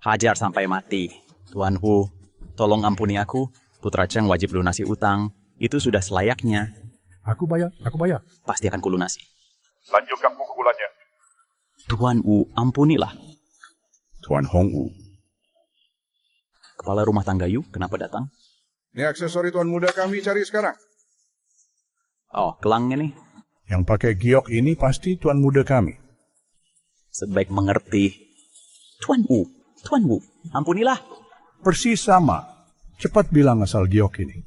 Hajar sampai mati. Tuan Hu, tolong ampuni aku. Putra Cheng wajib lunasi utang. Itu sudah selayaknya. Aku bayar. Pasti akan kulunasi. Lanjutkan pukulannya. Tuan Wu, ampunilah. Tuan Hong Wu. Kepala rumah tangga Yu, kenapa datang? Ini aksesori tuan muda kami cari sekarang. Oh, kelangnya nih. Yang pakai giok ini pasti tuan muda kami. Sebaik mengerti. Tuan Wu, ampunilah. Persis sama. Cepat bilang asal giok ini.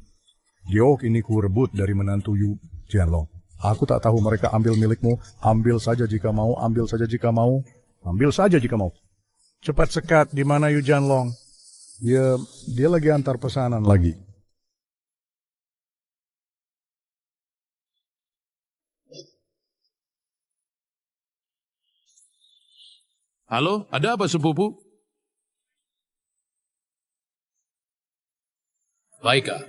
Giok ini ku rebut dari menantu Yu Jianlong. Aku tak tahu mereka ambil milikmu. Ambil saja jika mau, ambil saja jika mau. Ambil saja jika mau. Cepat sekat, di mana Yu Jianlong? Dia lagi antar pesanan lagi. Halo, ada apa sepupu? Baiklah.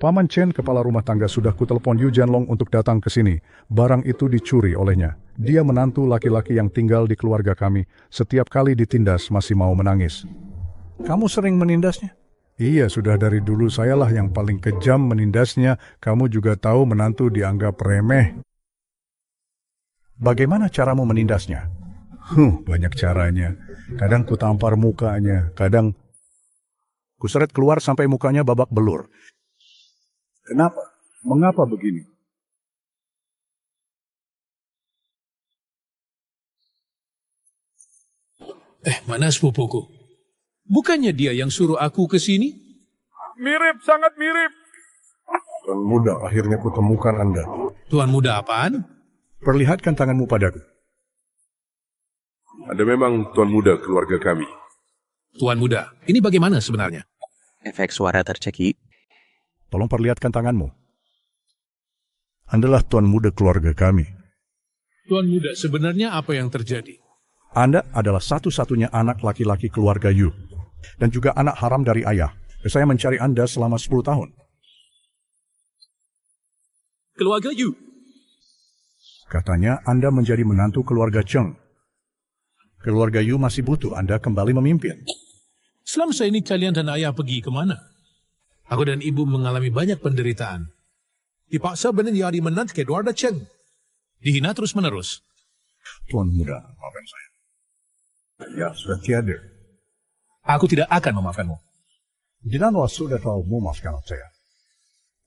Paman Chen, kepala rumah tangga, sudah kutelepon Yu Jianlong untuk datang ke sini. Barang itu dicuri olehnya. Dia menantu laki-laki yang tinggal di keluarga kami. Setiap kali ditindas masih mau menangis. Kamu sering menindasnya? Iya, sudah dari dulu sayalah yang paling kejam menindasnya. Kamu juga tahu menantu dianggap remeh. Bagaimana caramu menindasnya? Banyak caranya. Kadang ku tampar mukanya, kadang ku seret keluar sampai mukanya babak belur. Kenapa? Mengapa begini? Mana sepupuku? Bukannya dia yang suruh aku ke sini? Mirip, sangat mirip. Tuan muda, akhirnya kutemukan Anda. Tuan muda apaan? Perlihatkan tanganmu padaku. Anda memang tuan muda keluarga kami. Tuan muda, ini bagaimana sebenarnya? Efek suara tercekik. Tolong perlihatkan tanganmu. Andalah tuan muda keluarga kami. Tuan muda, sebenarnya apa yang terjadi? Anda adalah satu-satunya anak laki-laki keluarga Yu. Dan juga anak haram dari ayah. Saya mencari Anda selama 10 tahun. Keluarga Yu? Katanya Anda menjadi menantu keluarga Cheng. Keluarga Yu masih butuh Anda kembali memimpin. Selama ini kalian dan ayah pergi kemana? Aku dan ibu mengalami banyak penderitaan. Dipaksa menjadi menantu keluarga Cheng. Dihina terus-menerus. Tuan muda, maafkan saya. Ya, sudah tiada. Aku tidak akan memaafkanmu. Janganlah sudah tahu memaafkan saya.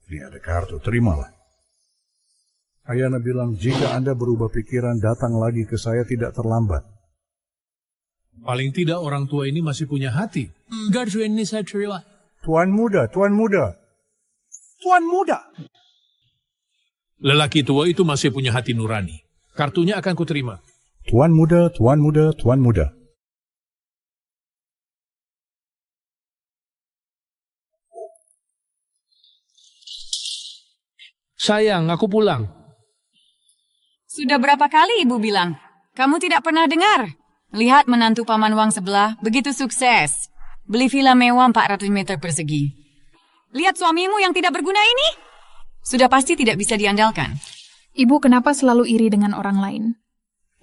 Ini ada kartu, terimalah. Ayana bilang, jika Anda berubah pikiran, datang lagi ke saya tidak terlambat. Paling tidak orang tua ini masih punya hati. Tuan muda, tuan muda. Tuan muda. Lelaki tua itu masih punya hati nurani. Kartunya akan kuterima. Tuan muda, tuan muda, tuan muda. Sayang, aku pulang. Sudah berapa kali ibu bilang? Kamu tidak pernah dengar? Lihat menantu Paman Wang sebelah, begitu sukses. Beli villa mewah 400 meter persegi. Lihat suamimu yang tidak berguna ini. Sudah pasti tidak bisa diandalkan. Ibu kenapa selalu iri dengan orang lain?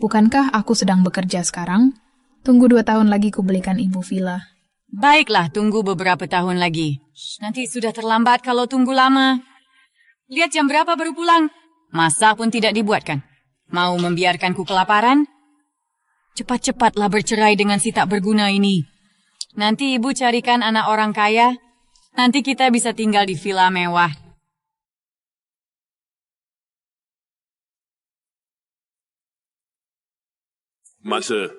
Bukankah aku sedang bekerja sekarang? Tunggu 2 tahun lagi ku belikan ibu villa. Baiklah, tunggu beberapa tahun lagi. Nanti sudah terlambat kalau tunggu lama. Lihat jam berapa baru pulang. Masak pun tidak dibuatkan. Mau membiarkanku kelaparan? Cepat-cepatlah bercerai dengan si tak berguna ini. Nanti ibu carikan anak orang kaya. Nanti kita bisa tinggal di villa mewah. Masa.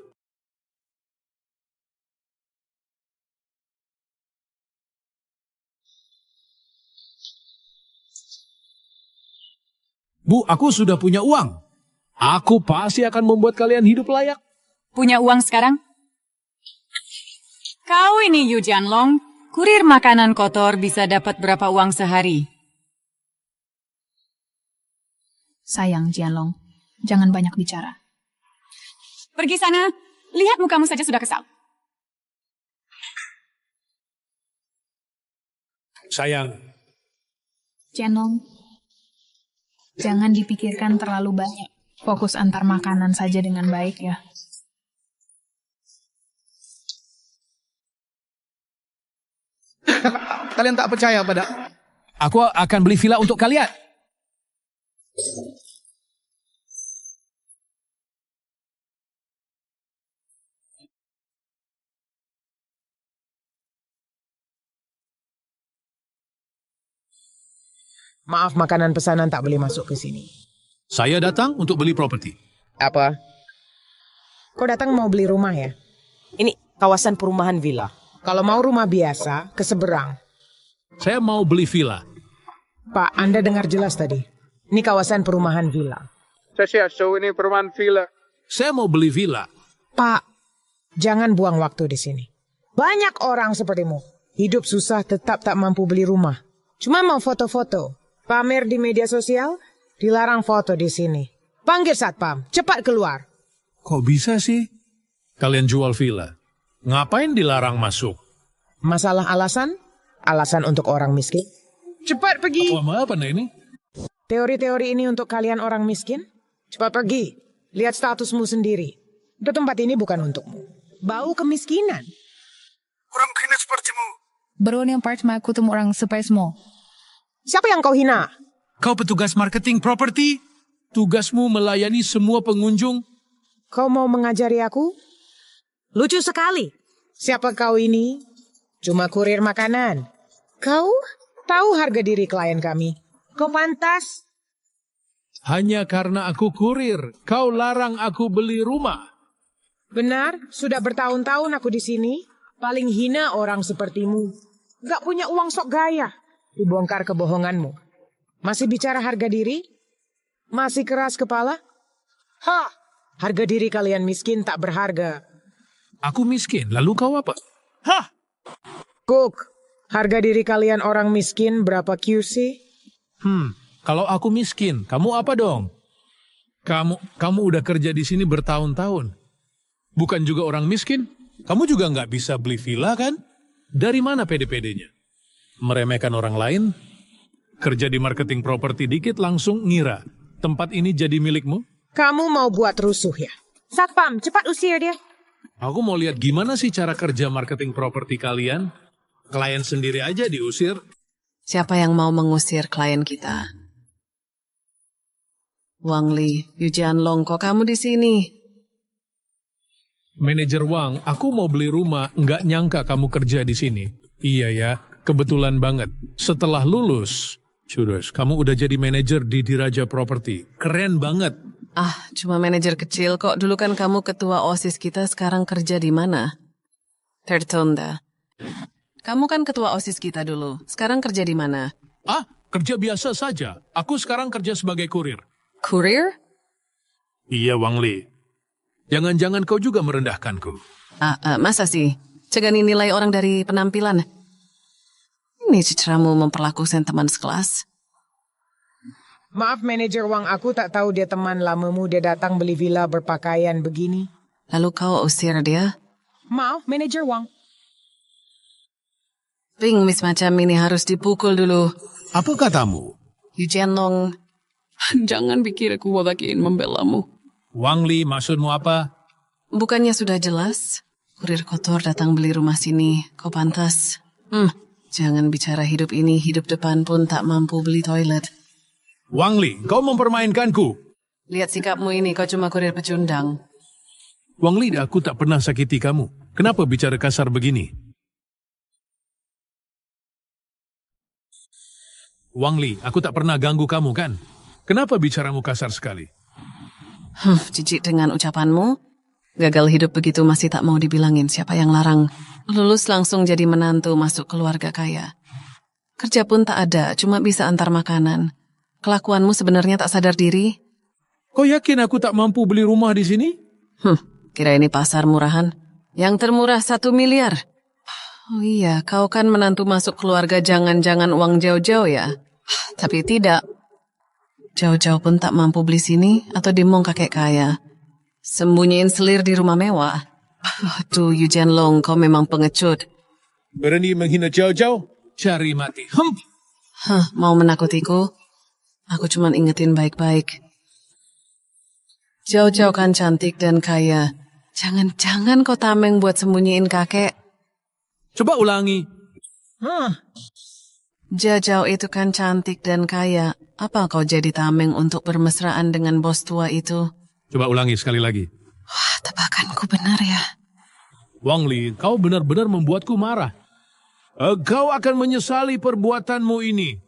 Bu, aku sudah punya uang. Aku pasti akan membuat kalian hidup layak. Punya uang sekarang? Kau ini Yu Jianlong, kurir makanan kotor bisa dapat berapa uang sehari? Sayang, Jianlong. Jangan banyak bicara. Pergi sana, lihat mukamu saja sudah kesal. Sayang. Jianlong, jangan dipikirkan terlalu banyak. Fokus antar makanan saja dengan baik ya. Kalian tak percaya pada... Aku akan beli villa untuk kalian. Maaf, makanan pesanan tak boleh masuk ke sini. Saya datang untuk beli properti. Apa? Kau datang mau beli rumah ya? Ini kawasan perumahan villa. Kalau mau rumah biasa, ke seberang. Saya mau beli villa. Pak, Anda dengar jelas tadi. Ini kawasan perumahan villa. ini perumahan villa. Saya mau beli villa. Pak, jangan buang waktu di sini. Banyak orang sepertimu. Hidup susah tetap tak mampu beli rumah. Cuma mau foto-foto. Pamer di media sosial, dilarang foto di sini. Panggil satpam, cepat keluar. Kok bisa sih? Kalian jual villa. Ngapain dilarang masuk? Masalah alasan? Alasan untuk orang miskin? Cepat pergi. Apa ini? Teori-teori ini untuk kalian orang miskin? Cepat pergi. Lihat statusmu sendiri. Itu tempat ini bukan untukmu. Bau kemiskinan. Orang kena sepertimu. Baru yang part aku temu orang sepertimu. Siapa yang kau hina? Kau petugas marketing properti? Tugasmu melayani semua pengunjung? Kau mau mengajari aku? Lucu sekali. Siapa kau ini? Cuma kurir makanan. Kau tahu harga diri klien kami. Kau pantas. Hanya karena aku kurir, kau larang aku beli rumah. Benar, sudah bertahun-tahun aku di sini. Paling hina orang sepertimu. Gak punya uang sok gaya. Dibongkar kebohonganmu. Masih bicara harga diri? Masih keras kepala? Harga diri kalian miskin tak berharga. Aku miskin, lalu kau apa? Cook, harga diri kalian orang miskin berapa QC? Kalau aku miskin, kamu apa dong? Kamu udah kerja di sini bertahun-tahun. Bukan juga orang miskin? Kamu juga nggak bisa beli villa kan? Dari mana PD-PD-nya? Meremehkan orang lain? Kerja di marketing properti dikit langsung ngira tempat ini jadi milikmu? Kamu mau buat rusuh ya? Satpam, cepat usir dia. Aku mau lihat gimana sih cara kerja marketing properti kalian. Klien sendiri aja diusir. Siapa yang mau mengusir klien kita? Wang Li, Yu Jianlong, kok kamu di sini? Manajer Wang, aku mau beli rumah, nggak nyangka kamu kerja di sini. Iya ya, kebetulan banget. Setelah lulus, Curious, kamu udah jadi manajer di Diraja Property. Keren banget. Cuma manajer kecil kok. Dulu kan kamu ketua OSIS kita, sekarang kerja di mana? Tertonda. Kamu kan ketua OSIS kita dulu. Sekarang kerja di mana? Kerja biasa saja. Aku sekarang kerja sebagai kurir. Kurir? Iya, Wang Li. Jangan-jangan kau juga merendahkanku. Masa sih? Cegani nilai orang dari penampilan. Ini caramu memperlakukan teman sekelas. Maaf manajer Wang, aku tak tahu dia teman lamamu. Dia datang beli villa berpakaian begini. Lalu kau usir dia? Maaf manajer Wang. Pengemis macam ini harus dipukul dulu. Apa katamu? Yu Jianlong, jangan pikir aku ingin membelamu. Wang Li, maksudmu apa? Bukannya sudah jelas? Kurir kotor datang beli rumah sini. Kau pantas. Jangan bicara hidup ini, hidup depan pun tak mampu beli toilet. Wang Li, kau mempermainkanku. Lihat sikapmu ini, kau cuma kurir pecundang. Wang Li, aku tak pernah sakiti kamu. Kenapa bicara kasar begini? Wang Li, aku tak pernah ganggu kamu kan? Kenapa bicaramu kasar sekali? Jijik dengan ucapanmu. Gagal hidup begitu masih tak mau dibilangin. Siapa yang larang? Lulus langsung jadi menantu masuk keluarga kaya. Kerja pun tak ada, cuma bisa antar makanan. Kelakuanmu sebenarnya tak sadar diri? Kau yakin aku tak mampu beli rumah di sini? Kira ini pasar murahan. Yang termurah 1 miliar. Oh iya, kau kan menantu masuk keluarga jangan-jangan uang jauh-jauh ya? Tapi tidak. Jauh-jauh pun tak mampu beli sini atau dimong kakek kaya. Sembunyiin selir di rumah mewah. Tuh, Yu Jianlong, kau memang pengecut. Berani menghina jauh-jauh? Cari mati. Mau menakutiku? Aku cuma ingetin baik-baik. Zhao Zhao kan cantik dan kaya. Jangan-jangan kau tameng buat sembunyiin kakek. Coba ulangi. Zhao Zhao itu kan cantik dan kaya. Apa kau jadi tameng untuk bermesraan dengan bos tua itu? Coba ulangi sekali lagi. Wah, tebakanku benar ya. Wang Li, kau benar-benar membuatku marah. Kau akan menyesali perbuatanmu ini.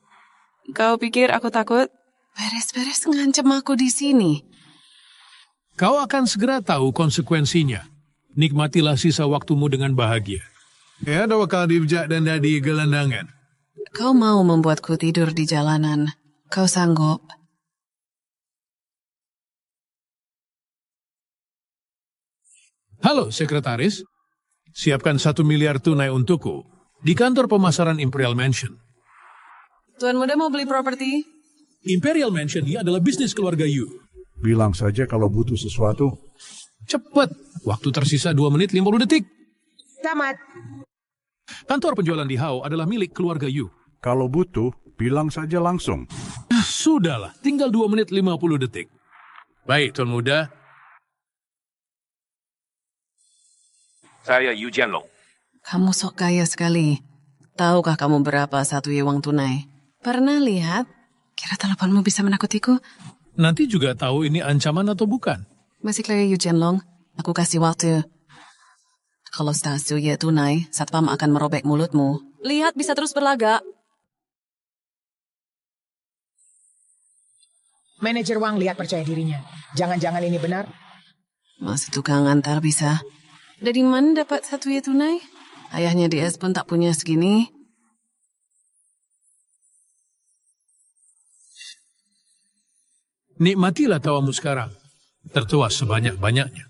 Kau pikir aku takut? Beres-beres ngancam aku di sini. Kau akan segera tahu konsekuensinya. Nikmatilah sisa waktumu dengan bahagia. Ya, ada wakal dibjak dan dadi gelandangan. Kau mau membuatku tidur di jalanan. Kau sanggup? Halo, sekretaris. Siapkan 1 miliar tunai untukku di kantor pemasaran Imperial Mansion. Tuan muda mau beli properti? Imperial Mansion ini adalah bisnis keluarga Yu. Bilang saja kalau butuh sesuatu. Cepat, waktu tersisa 2 menit 50 detik. Tamat. Kantor penjualan di Hao adalah milik keluarga Yu. Kalau butuh, bilang saja langsung. Sudahlah, tinggal 2 menit 50 detik. Baik, Tuan Muda. Saya Yu Jianlong. Kamu sok kaya sekali. Tahukah kamu berapa satu uang tunai? Pernah lihat? Kira teleponmu bisa menakutiku? Nanti juga tahu ini ancaman atau bukan. Masih kaya Yu Jianlong. Aku kasih waktu. Kalau stasiun ya tunai, satpam akan merobek mulutmu. Lihat, bisa terus berlagak. Manajer Wang lihat percaya dirinya. Jangan-jangan ini benar? Masih tukang antar bisa. Dari mana dapat satu ya tunai? Ayahnya DS pun tak punya segini. Nikmatilah tawamu sekarang. Tertawa sebanyak-banyaknya.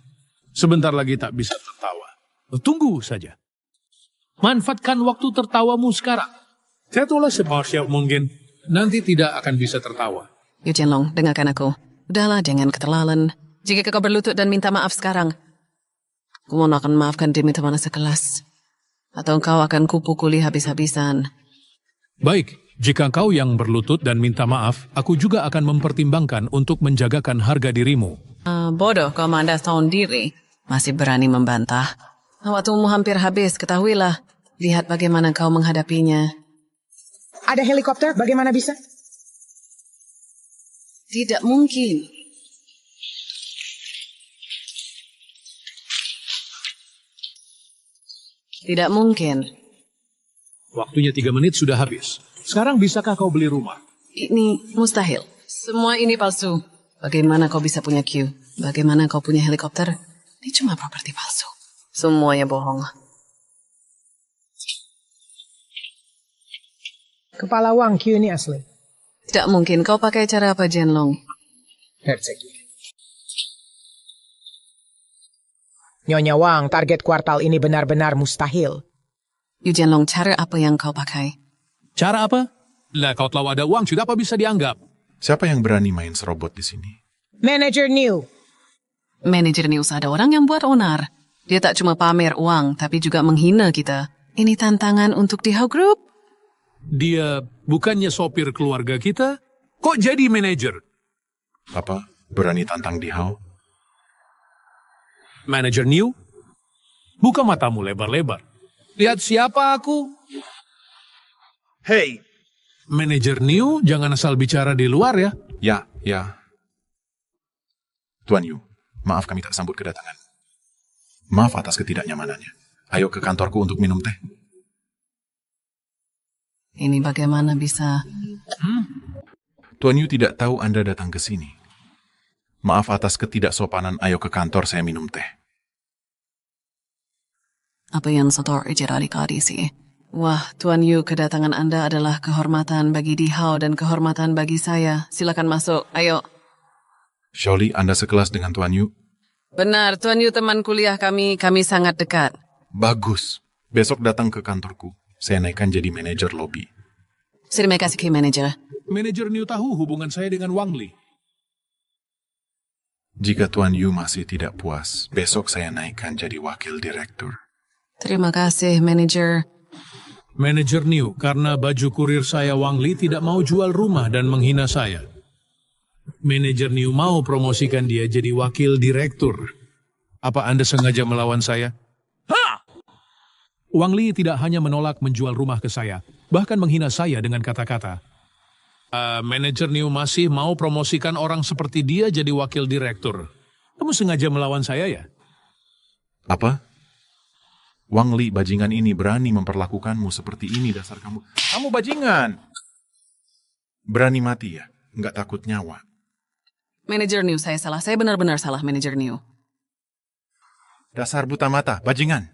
Sebentar lagi tak bisa tertawa. Tunggu saja. Manfaatkan waktu tertawamu sekarang. Jatuhlah separsial mungkin. Nanti tidak akan bisa tertawa. Yu Jianlong, dengarkan aku. Udahlah, jangan keterlaluan. Jika kau berlutut dan minta maaf sekarang, aku mau akan maafkan dia minta mana sekelas. Atau kau akan kupukuli habis-habisan. Baik, jika kau yang berlutut dan minta maaf, aku juga akan mempertimbangkan untuk menjagakan harga dirimu. Bodoh kau mandas tahun diri. Masih berani membantah. Waktumu hampir habis, ketahuilah. Lihat bagaimana kau menghadapinya. Ada helikopter, bagaimana bisa? Tidak mungkin. Tidak mungkin. Waktunya 3 menit sudah habis. Sekarang bisakah kau beli rumah? Ini mustahil. Semua ini palsu. Bagaimana kau bisa punya Q? Bagaimana kau punya helikopter? Ini cuma properti palsu. Semuanya bohong. Kepala Wang Q ini asli. Tidak mungkin. Kau pakai cara apa, Jianlong? Herzeki. Nyonya Wang, target kuartal ini benar-benar mustahil. Yu Jianlong, cara apa yang kau pakai? Cara apa? Lah, kau telah ada uang, sudah apa bisa dianggap? Siapa yang berani main serobot di sini? Manager New. Manajer News ada orang yang buat onar. Dia tak cuma pamer uang, tapi juga menghina kita. Ini tantangan untuk di Hao Group. Dia bukannya sopir keluarga kita? Kok jadi manajer? Apa? Berani tantang di Hao? Manajer New? Buka matamu lebar-lebar. Lihat siapa aku. Hey! Manajer New, jangan asal bicara di luar ya. Ya. Tuan Yu, maaf kami tak sambut kedatangan. Maaf atas ketidaknyamanannya. Ayo ke kantorku untuk minum teh. Ini bagaimana bisa? Tuan Yu tidak tahu Anda datang ke sini. Maaf atas ketidaksopanan, ayo ke kantor saya minum teh. Apa yang setor jadi sih? Wah, Tuan Yu, kedatangan Anda adalah kehormatan bagi Di Hao dan kehormatan bagi saya. Silakan masuk, ayo. Shaoli, Anda sekelas dengan Tuan Yu? Benar, Tuan Yu teman kuliah kami sangat dekat. Bagus. Besok datang ke kantorku. Saya naikkan jadi manajer lobby. Terima kasih, manajer. Manajer New tahu hubungan saya dengan Wang Li. Jika Tuan Yu masih tidak puas, besok saya naikkan jadi wakil direktur. Terima kasih, manajer. Manajer New, karena baju kurir saya Wang Li tidak mau jual rumah dan menghina saya. Manajer New mau promosikan dia jadi wakil direktur. Apa Anda sengaja melawan saya? Ha! Wang Li tidak hanya menolak menjual rumah ke saya, bahkan menghina saya dengan kata-kata. Manajer New masih mau promosikan orang seperti dia jadi wakil direktur. Kamu sengaja melawan saya ya? Apa? Wang Li, bajingan ini berani memperlakukanmu seperti ini, dasar kamu. Kamu bajingan! Berani mati ya? Nggak takut nyawa. Manajer New, saya salah. Saya benar-benar salah, Manajer New. Dasar buta mata, bajingan.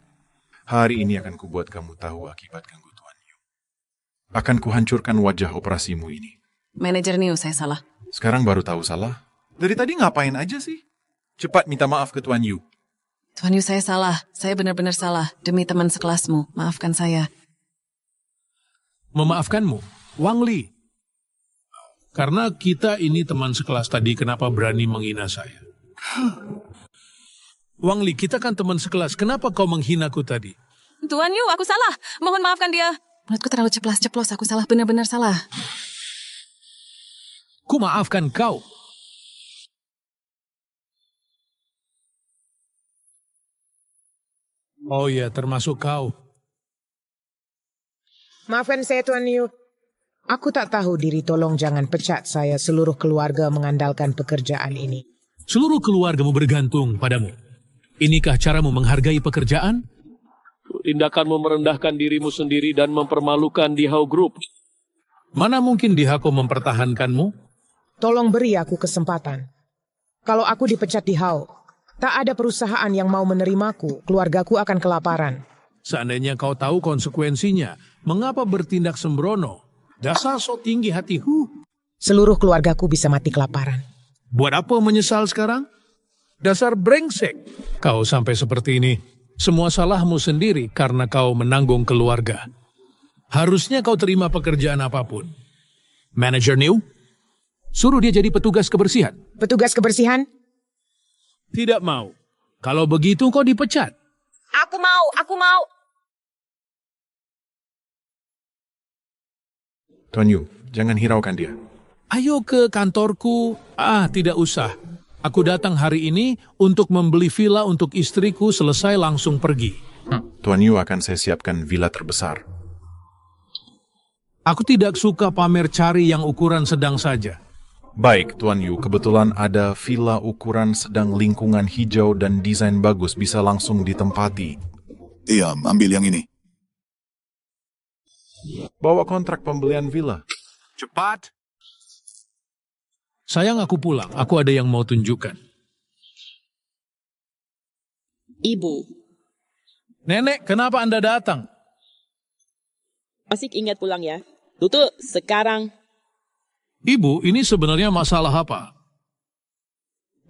Hari ini akan kubuat kamu tahu akibat ganggu Tuan Yu. Akan kuhancurkan wajah operasimu ini. Manajer New, saya salah. Sekarang baru tahu salah? Dari tadi ngapain aja sih? Cepat minta maaf ke Tuan Yu. Tuan Yu, saya salah. Saya benar-benar salah. Demi teman sekelasmu, maafkan saya. Memaafkanmu? Wang Li. Karena kita ini teman sekelas tadi, kenapa berani menghina saya? Wang Li, kita kan teman sekelas. Kenapa kau menghinaku tadi? Tuan Yu, aku salah. Mohon maafkan dia. Mulutku terlalu ceplas-ceplos. Aku salah, benar-benar salah. Ku maafkan kau. Oh ya, termasuk kau. Maafkan saya, Tuan Yu. Aku tak tahu diri, tolong jangan pecat saya. Seluruh keluarga mengandalkan pekerjaan ini. Seluruh keluargamu bergantung padamu. Inikah caramu menghargai pekerjaan? Tindakanmu merendahkan dirimu sendiri dan mempermalukan Dihao Group. Mana mungkin Dihako mempertahankanmu? Tolong beri aku kesempatan. Kalau aku dipecat di Hao, tak ada perusahaan yang mau menerimaku. Keluargaku akan kelaparan. Seandainya kau tahu konsekuensinya, mengapa bertindak sembrono? Dasar so tinggi hatiku. Seluruh keluargaku bisa mati kelaparan. Buat apa menyesal sekarang? Dasar brengsek. Kau sampai seperti ini. Semua salahmu sendiri karena kau menanggung keluarga. Harusnya kau terima pekerjaan apapun. Manager New? Suruh dia jadi petugas kebersihan. Petugas kebersihan? Tidak mau. Kalau begitu kau dipecat. Aku mau. Tuan Yu, jangan hiraukan dia. Ayo ke kantorku. Tidak usah. Aku datang hari ini untuk membeli villa untuk istriku, selesai langsung pergi. Tuan Yu akan saya siapkan villa terbesar. Aku tidak suka pamer cari yang ukuran sedang saja. Baik, Tuan Yu, kebetulan ada villa ukuran sedang, lingkungan hijau dan desain bagus, bisa langsung ditempati. Iya, ambil yang ini. Bawa kontrak pembelian villa. Cepat. Sayang, aku pulang. Aku ada yang mau tunjukkan. Ibu. Nenek, kenapa Anda datang? Masih ingat pulang ya? Tutup sekarang. Ibu, ini sebenarnya masalah apa?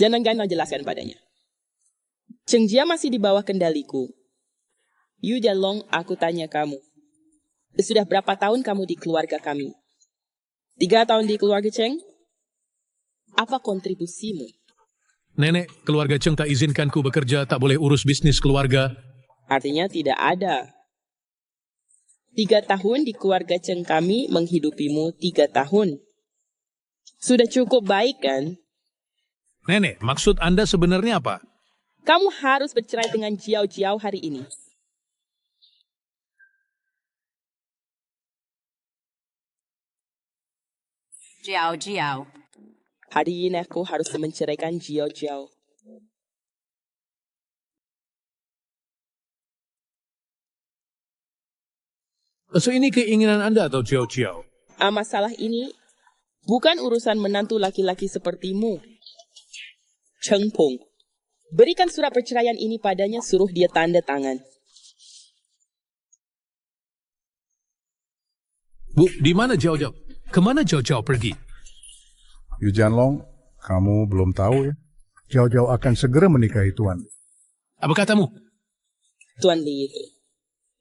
Jangan jelaskan padanya. Cheng Jia masih di bawah kendaliku. Yu Jianlong, aku tanya kamu. Sudah berapa tahun kamu di keluarga kami? 3 tahun di keluarga Cheng? Apa kontribusimu? Nenek, keluarga Cheng tak izinkanku bekerja, tak boleh urus bisnis keluarga. Artinya tidak ada. 3 tahun di keluarga Cheng kami menghidupimu 3 tahun. Sudah cukup baik kan? Nenek, maksud Anda sebenarnya apa? Kamu harus bercerai dengan Jiao Jiao hari ini. Jiao Jiao. Hari ini aku harus menceraikan Jiao Jiao. So ini keinginan Anda atau Jiao Jiao? Masalah ini bukan urusan menantu laki-laki sepertimu. Cheng Pong, berikan surat perceraian ini padanya, suruh dia tanda tangan. Bu, di mana Jiao Jiao? Kemana Jiao Jiao pergi? Yu Jianlong, kamu belum tahu ya? Jiao Jiao akan segera menikahi Tuan. Apa katamu? Tuan Li itu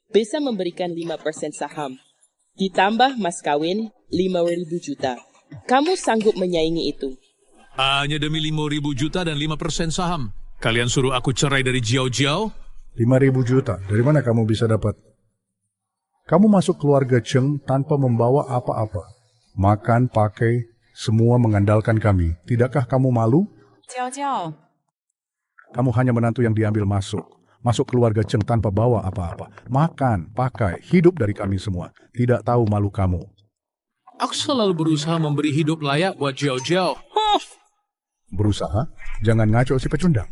bisa memberikan 5% saham. Ditambah mas kawin 5.000 juta. Kamu sanggup menyaingi itu? Hanya demi 5.000 juta dan 5% saham. Kalian suruh aku cerai dari Jiao Jiao? 5.000 juta, dari mana kamu bisa dapat? Kamu masuk keluarga Cheng tanpa membawa apa-apa. Makan, pakai, Semua mengandalkan kami. Tidakkah kamu malu? Jiao Jiao, Kamu hanya menantu yang diambil masuk. Masuk keluarga Cheng tanpa bawa apa-apa. Makan, pakai, hidup dari kami semua. Tidak tahu malu kamu. Aku selalu berusaha memberi hidup layak buat Jiao Jiao. Berusaha? Jangan ngaco si pecundang.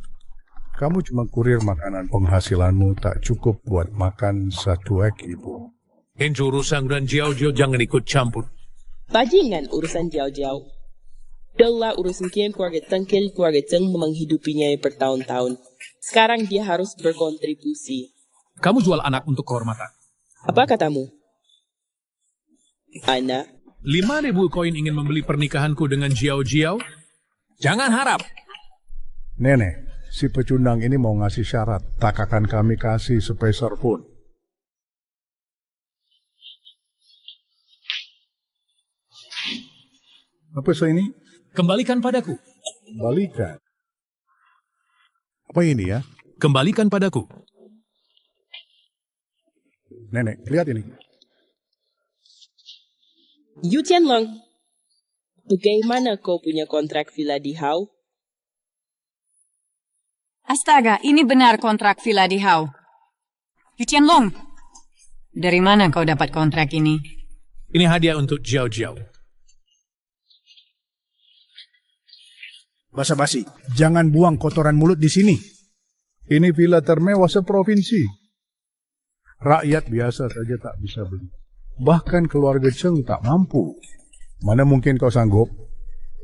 Kamu cuma kurir makanan, penghasilanmu tak cukup buat makan satu ek ibu. Enjo urusan dan Jiao Jiao jangan ikut campur. Bajingan urusan Jiao-Jiao. Adalah urusan kian keluarga Tengkil, keluarga Cheng menghidupinya bertahun-tahun. Sekarang dia harus berkontribusi. Kamu jual anak untuk kehormatan. Apa katamu? Anak? 5.000 koin ingin membeli pernikahanku dengan Jiao Jiao? Jangan harap. Nenek, si pecundang ini mau ngasih syarat. Tak akan kami kasih sepeser pun. Apa ini? Kembalikan padaku. Kembalikan. Apa ini ya? Kembalikan padaku. Nenek, lihat ini. Yu Tianlong, bagaimana kau punya kontrak villa di Hao? Astaga, ini benar kontrak villa di Hao. Yu Tianlong, dari mana kau dapat kontrak ini? Ini hadiah untuk Jiao Jiao. Basa-basi. Jangan buang kotoran mulut di sini. Ini villa termewah seprovinsi. Rakyat biasa saja tak bisa beli. Bahkan keluarga Cheng tak mampu. Mana mungkin kau sanggup?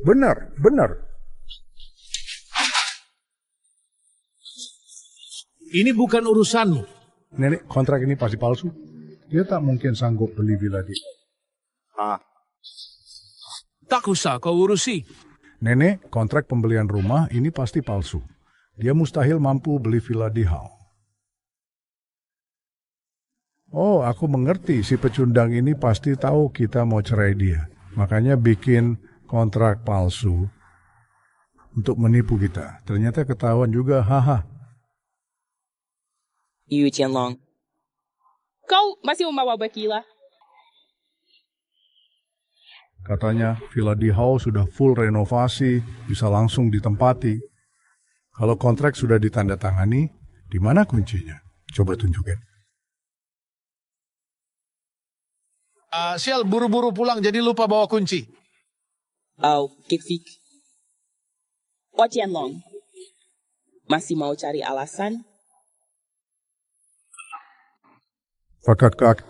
Benar, benar. Ini bukan urusanmu. Nenek, kontrak ini pasti palsu. Dia tak mungkin sanggup beli villa di... Tak usah kau urusi. Nenek, kontrak pembelian rumah ini pasti palsu. Dia mustahil mampu beli villa di Hao. Oh, aku mengerti. Si pecundang ini pasti tahu kita mau cerai dia. Makanya bikin kontrak palsu untuk menipu kita. Ternyata ketahuan juga, haha. Yu Tianlong, kau masih membawa Bakila? Katanya villa di Hao sudah full renovasi, bisa langsung ditempati. Kalau kontrak sudah ditandatangani, di mana kuncinya? Coba tunjukin. Sial, buru-buru pulang jadi lupa bawa kunci. Kik-Fik. Oh Tianlong, masih mau cari alasan? Fakak.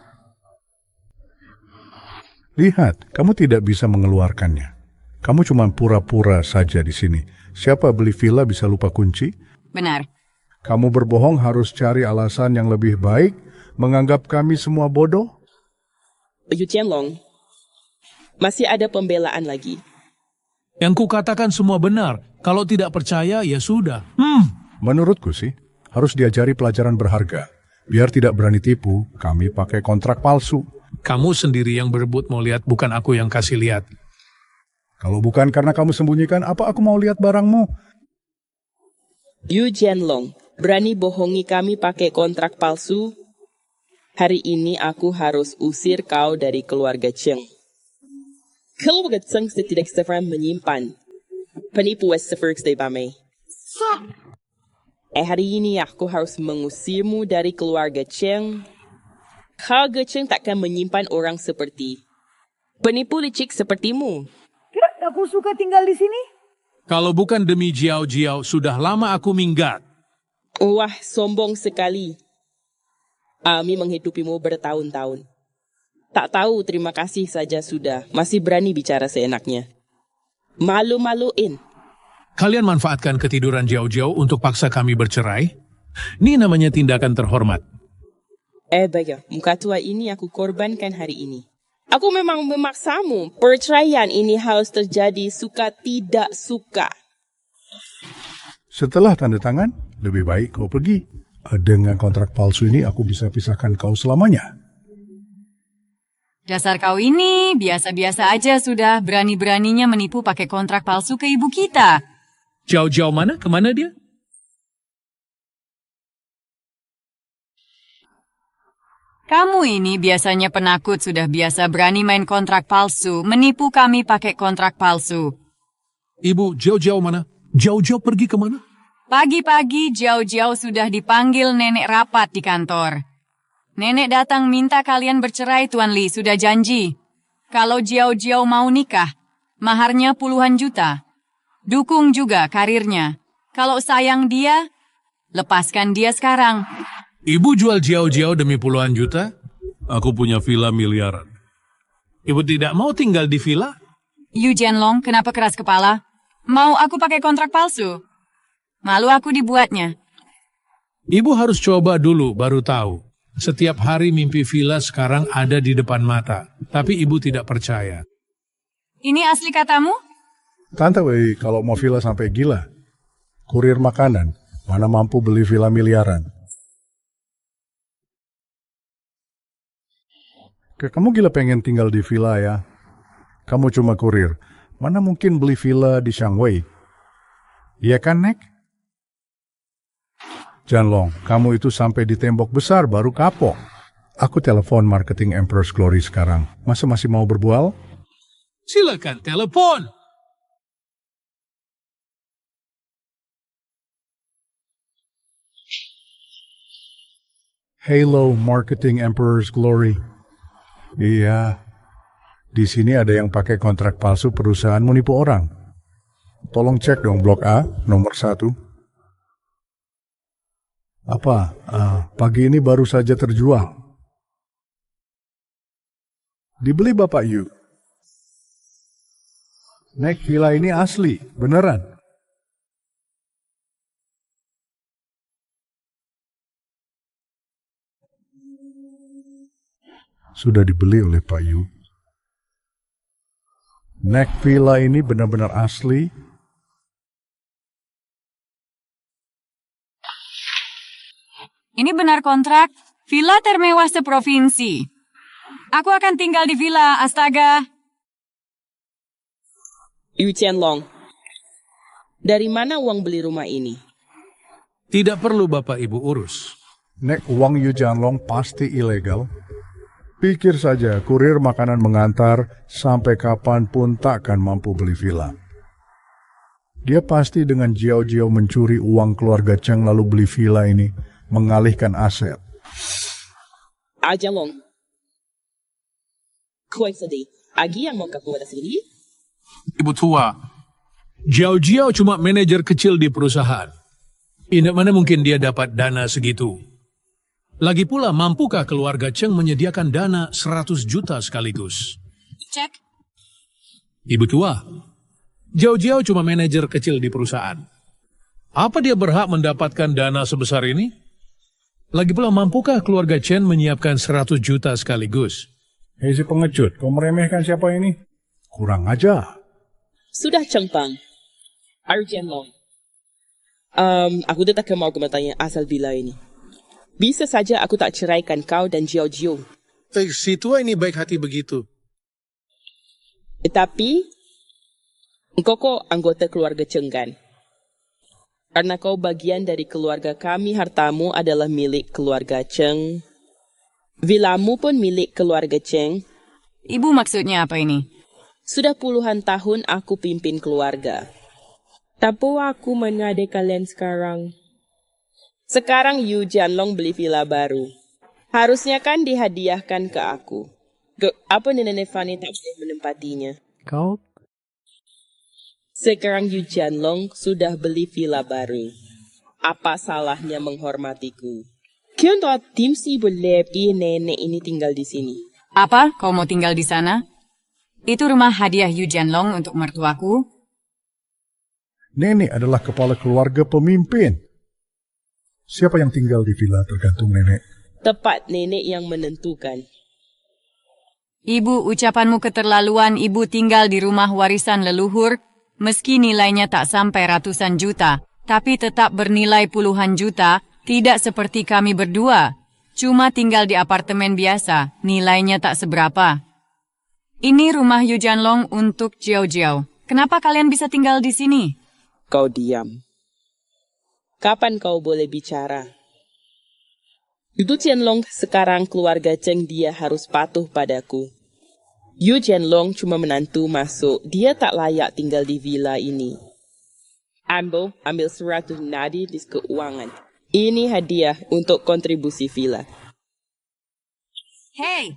Lihat, kamu tidak bisa mengeluarkannya. Kamu cuma pura-pura saja di sini. Siapa beli villa bisa lupa kunci? Benar. Kamu berbohong harus cari alasan yang lebih baik, menganggap kami semua bodoh? Yu Tianlong, masih ada pembelaan lagi. Yang kukatakan semua benar. Kalau tidak percaya, ya sudah. Menurutku sih, harus diajari pelajaran berharga. Biar tidak berani tipu, kami pakai kontrak palsu. Kamu sendiri yang berebut mau lihat, bukan aku yang kasih lihat. Kalau bukan karena kamu sembunyikan, apa aku mau lihat barangmu? Yu Jianlong, berani bohongi kami pakai kontrak palsu? Hari ini aku harus usir kau dari keluarga Cheng. Keluarga Cheng setidak-setidaknya menyimpan penipu seperti kami. Hari ini aku harus mengusirmu dari keluarga Cheng. Keluarga Cheng takkan menyimpan orang seperti penipu licik sepertimu. Tidak, aku suka tinggal di sini. Kalau bukan demi Jiao Jiao, sudah lama aku minggat. Wah, sombong sekali. Ami menghidupimu bertahun-tahun. Tak tahu terima kasih saja sudah. Masih berani bicara seenaknya. Malu-maluin. Kalian manfaatkan ketiduran Jiao Jiao untuk paksa kami bercerai? Ini namanya tindakan terhormat. Baiklah, muka tua ini aku korbankan hari ini. Aku memang memaksamu. Perceraian ini harus terjadi suka tidak suka. Setelah tanda tangan, lebih baik kau pergi. Dengan kontrak palsu ini aku bisa pisahkan kau selamanya. Dasar kau ini biasa-biasa aja sudah. Berani-beraninya menipu pakai kontrak palsu ke ibu kita. Jiao Jiao mana? Kemana dia? Kamu ini biasanya penakut, sudah biasa berani main kontrak palsu, menipu kami pakai kontrak palsu. Ibu, jauh-jauh mana? Jauh-jauh pergi kemana? Pagi-pagi jauh-jauh sudah dipanggil nenek rapat di kantor. Nenek datang minta kalian bercerai, Tuan Lee, sudah janji. Kalau jauh-jauh mau nikah, maharnya puluhan juta. Dukung juga karirnya. Kalau sayang dia, lepaskan dia sekarang. Ibu jual jauh-jauh demi puluhan juta? Aku punya villa miliaran. Ibu tidak mau tinggal di villa? Yu Jianlong, kenapa keras kepala? Mau aku pakai kontrak palsu? Malu aku dibuatnya. Ibu harus coba dulu, baru tahu. Setiap hari mimpi villa sekarang ada di depan mata. Tapi ibu tidak percaya. Ini asli katamu? Tante Wei, kalau mau villa sampai gila. Kurir makanan, mana mampu beli villa miliaran. Kamu gila pengen tinggal di villa ya? Kamu cuma kurir. Mana mungkin beli villa di Shanghai? Iya kan, Nek? Jianlong, kamu itu sampai di tembok besar baru kapok. Aku telepon marketing Emperor's Glory sekarang. Masa masih mau berbual? Silakan telepon. Hello, marketing Emperor's Glory. Iya, di sini ada yang pakai kontrak palsu perusahaan menipu orang. Tolong cek dong blok A, nomor 1. Apa? Pagi ini baru saja terjual. Dibeli Bapak Yu. Nek, villa ini asli, beneran. Sudah dibeli oleh Pak Yu. Nek, villa ini benar-benar asli. Ini benar kontrak. Villa termewah seprovinsi. Aku akan tinggal di villa, astaga. Yu Jianlong, dari mana uang beli rumah ini? Tidak perlu Bapak Ibu urus. Nek, uang Yu Jianlong pasti ilegal. Pikir saja, kurir makanan mengantar sampai kapanpun takkan mampu beli villa. Dia pasti dengan jiao-jiao mencuri uang keluarga Cheng lalu beli villa ini, mengalihkan aset. Jianlong, kau sedih. Agi yang mau kaku ada sendiri? Ibu tua, Jiao-Jiao cuma manajer kecil di perusahaan. Ini mana mungkin dia dapat dana segitu? Lagi pula, mampukah keluarga Cheng menyediakan dana 100 juta sekaligus? Cek. Ibu tua, Jiao-Jiao cuma manajer kecil di perusahaan. Apa dia berhak mendapatkan dana sebesar ini? Lagi pula, mampukah keluarga Chen menyiapkan 100 juta sekaligus? Hei si pengecut, kau meremehkan siapa ini? Kurang aja. Sudah Cheng Pang. Yu Jianlong. Aku tetap mau bertanya asal villa ini. Bisa saja aku tak ceraikan kau dan Jiao-Jiao. Si tua ini baik hati begitu. Tetapi, engkau kok anggota keluarga Cheng kan? Karena kau bagian dari keluarga kami, hartamu adalah milik keluarga Cheng. Villamu pun milik keluarga Cheng. Ibu maksudnya apa ini? Sudah puluhan tahun aku pimpin keluarga. Tapi aku mengade kalian sekarang. Sekarang Yu Jianlong beli villa baru. Harusnya kan dihadiahkan ke aku. Apa nenek Fanny tak boleh menempatinya? Kau? Sekarang Yu Jianlong sudah beli villa baru. Apa salahnya menghormatiku? Kian toh tim si boleh nenek ini tinggal di sini. Apa? Kau mau tinggal di sana? Itu rumah hadiah Yu Jianlong untuk mertuaku. Nenek adalah kepala keluarga pemimpin. Siapa yang tinggal di villa tergantung nenek. Tepat nenek yang menentukan. Ibu, ucapanmu keterlaluan. Ibu tinggal di rumah warisan leluhur, meski nilainya tak sampai ratusan juta, tapi tetap bernilai puluhan juta, tidak seperti kami berdua. Cuma tinggal di apartemen biasa, nilainya tak seberapa. Ini rumah Yu Jianlong untuk Jiao-Jiao. Kenapa kalian bisa tinggal di sini? Kau diam. Kapan kau boleh bicara? Yu Jianlong sekarang keluarga Cheng, dia harus patuh padaku. Yu Jianlong cuma menantu masuk, dia tak layak tinggal di villa ini. Ambo, ambil 100 nadi di keuangan. Ini hadiah untuk kontribusi villa. Hey,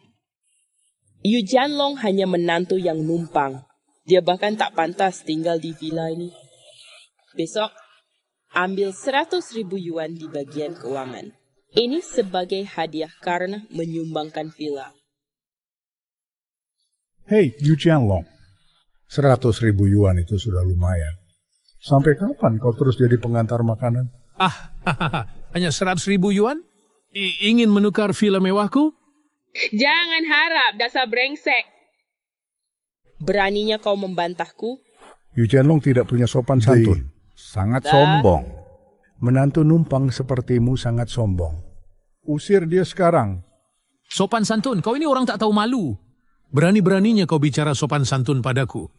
Yu Jianlong hanya menantu yang numpang. Dia bahkan tak pantas tinggal di villa ini. Besok, ambil 100.000 yuan di bagian keuangan. Ini sebagai hadiah karena menyumbangkan villa. Hei, Yu Jianlong. 100.000 yuan itu sudah lumayan. Sampai kapan kau terus jadi pengantar makanan? Hanya 100.000 yuan? Ingin menukar villa mewahku? Jangan harap, dasar brengsek. Beraninya kau membantahku? Yu Jianlong tidak punya sopan santun. Sangat sombong. Menantu numpang sepertimu sangat sombong. Usir dia sekarang. Sopan santun, kau ini orang tak tahu malu. Berani-beraninya kau bicara sopan santun padaku.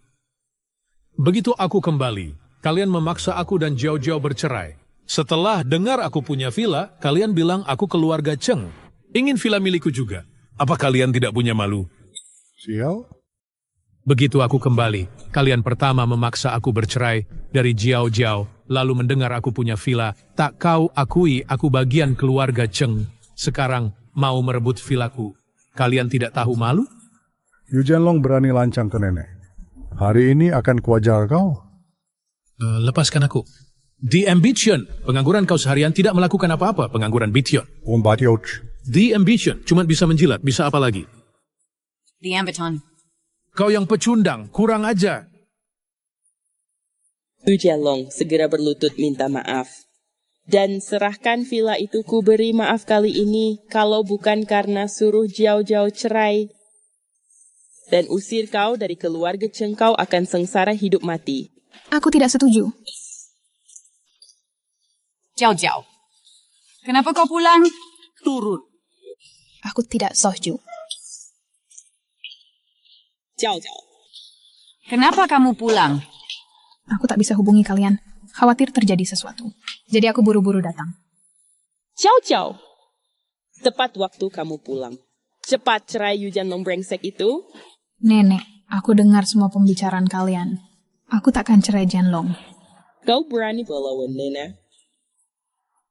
Begitu aku kembali, kalian memaksa aku dan Jiao Jiao bercerai. Setelah dengar aku punya villa, kalian bilang aku keluarga Cheng. Ingin villa milikku juga. Apa kalian tidak punya malu? Jiao? Begitu aku kembali, kalian pertama memaksa aku bercerai dari Jiao Jiao, lalu mendengar aku punya villa, tak kau akui aku bagian keluarga Cheng. Sekarang mau merebut villaku. Kalian tidak tahu malu? Yu Jianlong berani lancang ke nenek. Hari ini akan kuajar kau. Lepaskan aku. The Ambition, pengangguran kau seharian tidak melakukan apa-apa, pengangguran Bition. The Ambition, cuma bisa menjilat, bisa apa lagi? The Ambiton. Kau yang pecundang, kurang aja. Yu Jianlong segera berlutut minta maaf. Dan serahkan villa itu, ku beri maaf kali ini, kalau bukan karena suruh Jiao Jiao cerai. Dan usir kau dari keluarga Cheng, kau akan sengsara hidup mati. Aku tidak setuju. Jiao Jiao, kenapa kau pulang? Turun. Aku tidak setuju. Jiao Jiao. Kenapa kamu pulang? Aku tak bisa hubungi kalian. Khawatir terjadi sesuatu. Jadi aku buru-buru datang. Jiao Jiao. Tepat waktu kamu pulang. Cepat cerai Yu Jianlong brengsek itu. Nenek, aku dengar semua pembicaraan kalian. Aku takkan cerai Jianlong. Kau berani melawan nenek?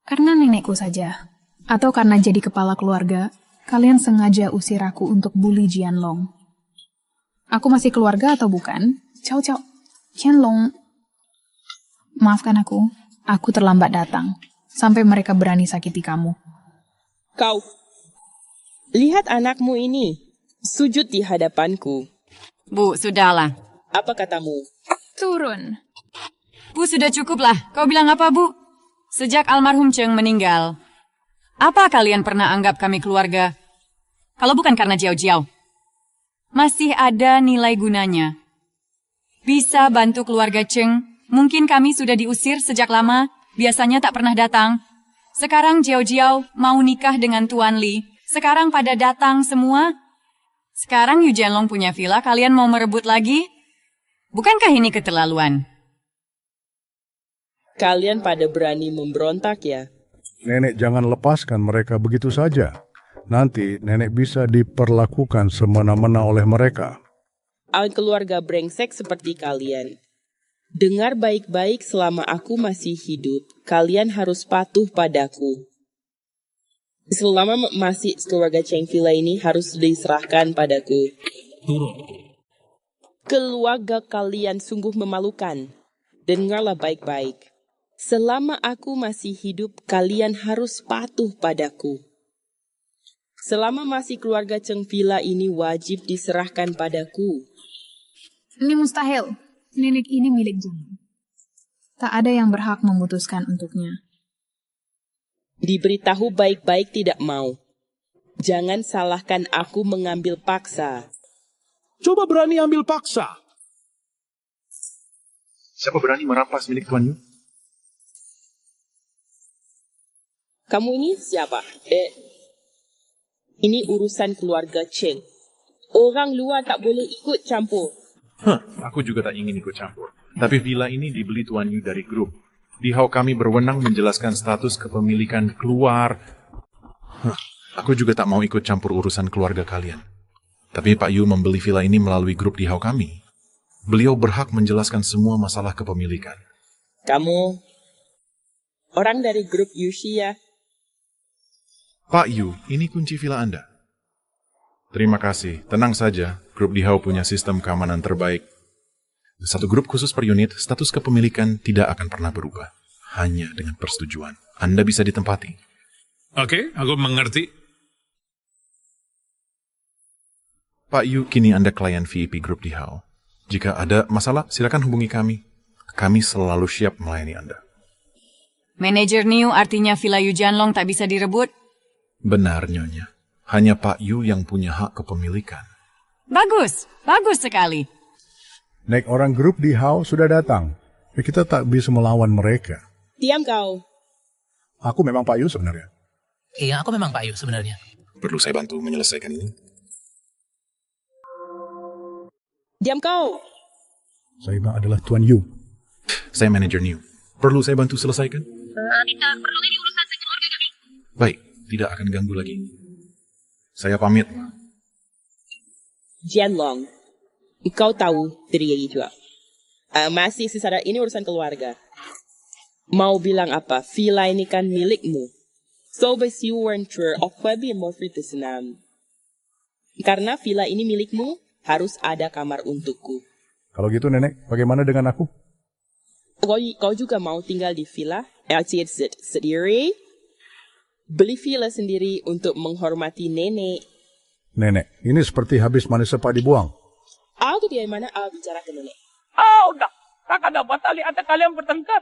Karena nenekku saja. Atau karena jadi kepala keluarga, kalian sengaja usir aku untuk bully Jianlong. Aku masih keluarga atau bukan? Ciao, ciao. Jianlong. Maafkan aku. Aku terlambat datang. Sampai mereka berani sakiti kamu. Kau. Lihat anakmu ini. Sujud di hadapanku. Bu, sudahlah. Apa katamu? Turun. Bu, sudah cukuplah. Kau bilang apa, Bu? Sejak almarhum Cheng meninggal, apa kalian pernah anggap kami keluarga? Kalau bukan karena Jiao Jiao. Masih ada nilai gunanya. Bisa bantu keluarga Cheng. Mungkin kami sudah diusir sejak lama, biasanya tak pernah datang. Sekarang Jiao Jiao mau nikah dengan Tuan Li. Sekarang pada datang semua. Sekarang Yu Jianlong punya villa, kalian mau merebut lagi? Bukankah ini keterlaluan? Kalian pada berani memberontak ya? Nenek jangan lepaskan mereka begitu saja. Nanti nenek bisa diperlakukan semena-mena oleh mereka. Keluarga brengsek seperti kalian. Dengar baik-baik, selama aku masih hidup, kalian harus patuh padaku. Selama masih keluarga Cheng Villa ini harus diserahkan padaku. Turun. Keluarga kalian sungguh memalukan. Dengarlah baik-baik. Selama aku masih hidup, kalian harus patuh padaku. Selama masih keluarga Cheng Villa ini wajib diserahkan padaku. Ini mustahil. Nenek ini milik Jianlong. Tak ada yang berhak memutuskan untuknya. Diberitahu baik-baik tidak mau. Jangan salahkan aku mengambil paksa. Coba berani ambil paksa. Siapa berani merampas milik Tuan Yu? Kamu ini siapa? Ini urusan keluarga Cheng. Orang luar tak boleh ikut campur. Aku juga tak ingin ikut campur. Tapi villa ini dibeli Tuan Yu dari grup. Di Hao kami berwenang menjelaskan status kepemilikan keluar. Aku juga tak mau ikut campur urusan keluarga kalian. Tapi Pak Yu membeli villa ini melalui grup Dihau kami. Beliau berhak menjelaskan semua masalah kepemilikan. Kamu orang dari grup Yushi ya? Pak Yu, ini kunci villa Anda. Terima kasih, tenang saja. Grup Dihau punya sistem keamanan terbaik. Satu grup khusus per unit, status kepemilikan tidak akan pernah berubah. Hanya dengan persetujuan. Anda bisa ditempati. Oke, aku mengerti. Pak Yu, kini Anda klien VIP grup Dihau. Jika ada masalah, silakan hubungi kami. Kami selalu siap melayani Anda. Manajer Niu artinya Villa Yu Jianlong tak bisa direbut? Benar, Nyonya. Hanya Pak Yu yang punya hak kepemilikan. Bagus, bagus sekali. Nek, orang grup Dihau sudah datang. Kita tak bisa melawan mereka. Diam kau. Aku memang Pak Yu sebenarnya. Iya, aku memang Pak Yu sebenarnya. Perlu saya bantu menyelesaikan ini? Diam kau. Saya adalah Tuan Yu. Saya manajer Niu. Perlu saya bantu selesaikan? Tidak perlu, ini urusan sekeluarga kami. Baik, tidak akan ganggu lagi. Saya pamit. Jianlong, kau tahu diri juga. Masih sadar ini urusan keluarga. Mau bilang apa? Villa ini kan milikmu. So bes you weren't sure of whether more free to senam. Karena villa ini milikmu, harus ada kamar untukku. Kalau gitu, Nenek, bagaimana dengan aku? Kau juga mau tinggal di villa LCZ sendiri? Beli villa sendiri untuk menghormati nenek. Nenek, ini seperti habis manis sepa dibuang. Aku di mana bicara ke nenek. Udah. Kakak dapat lihat kalian bertengkar.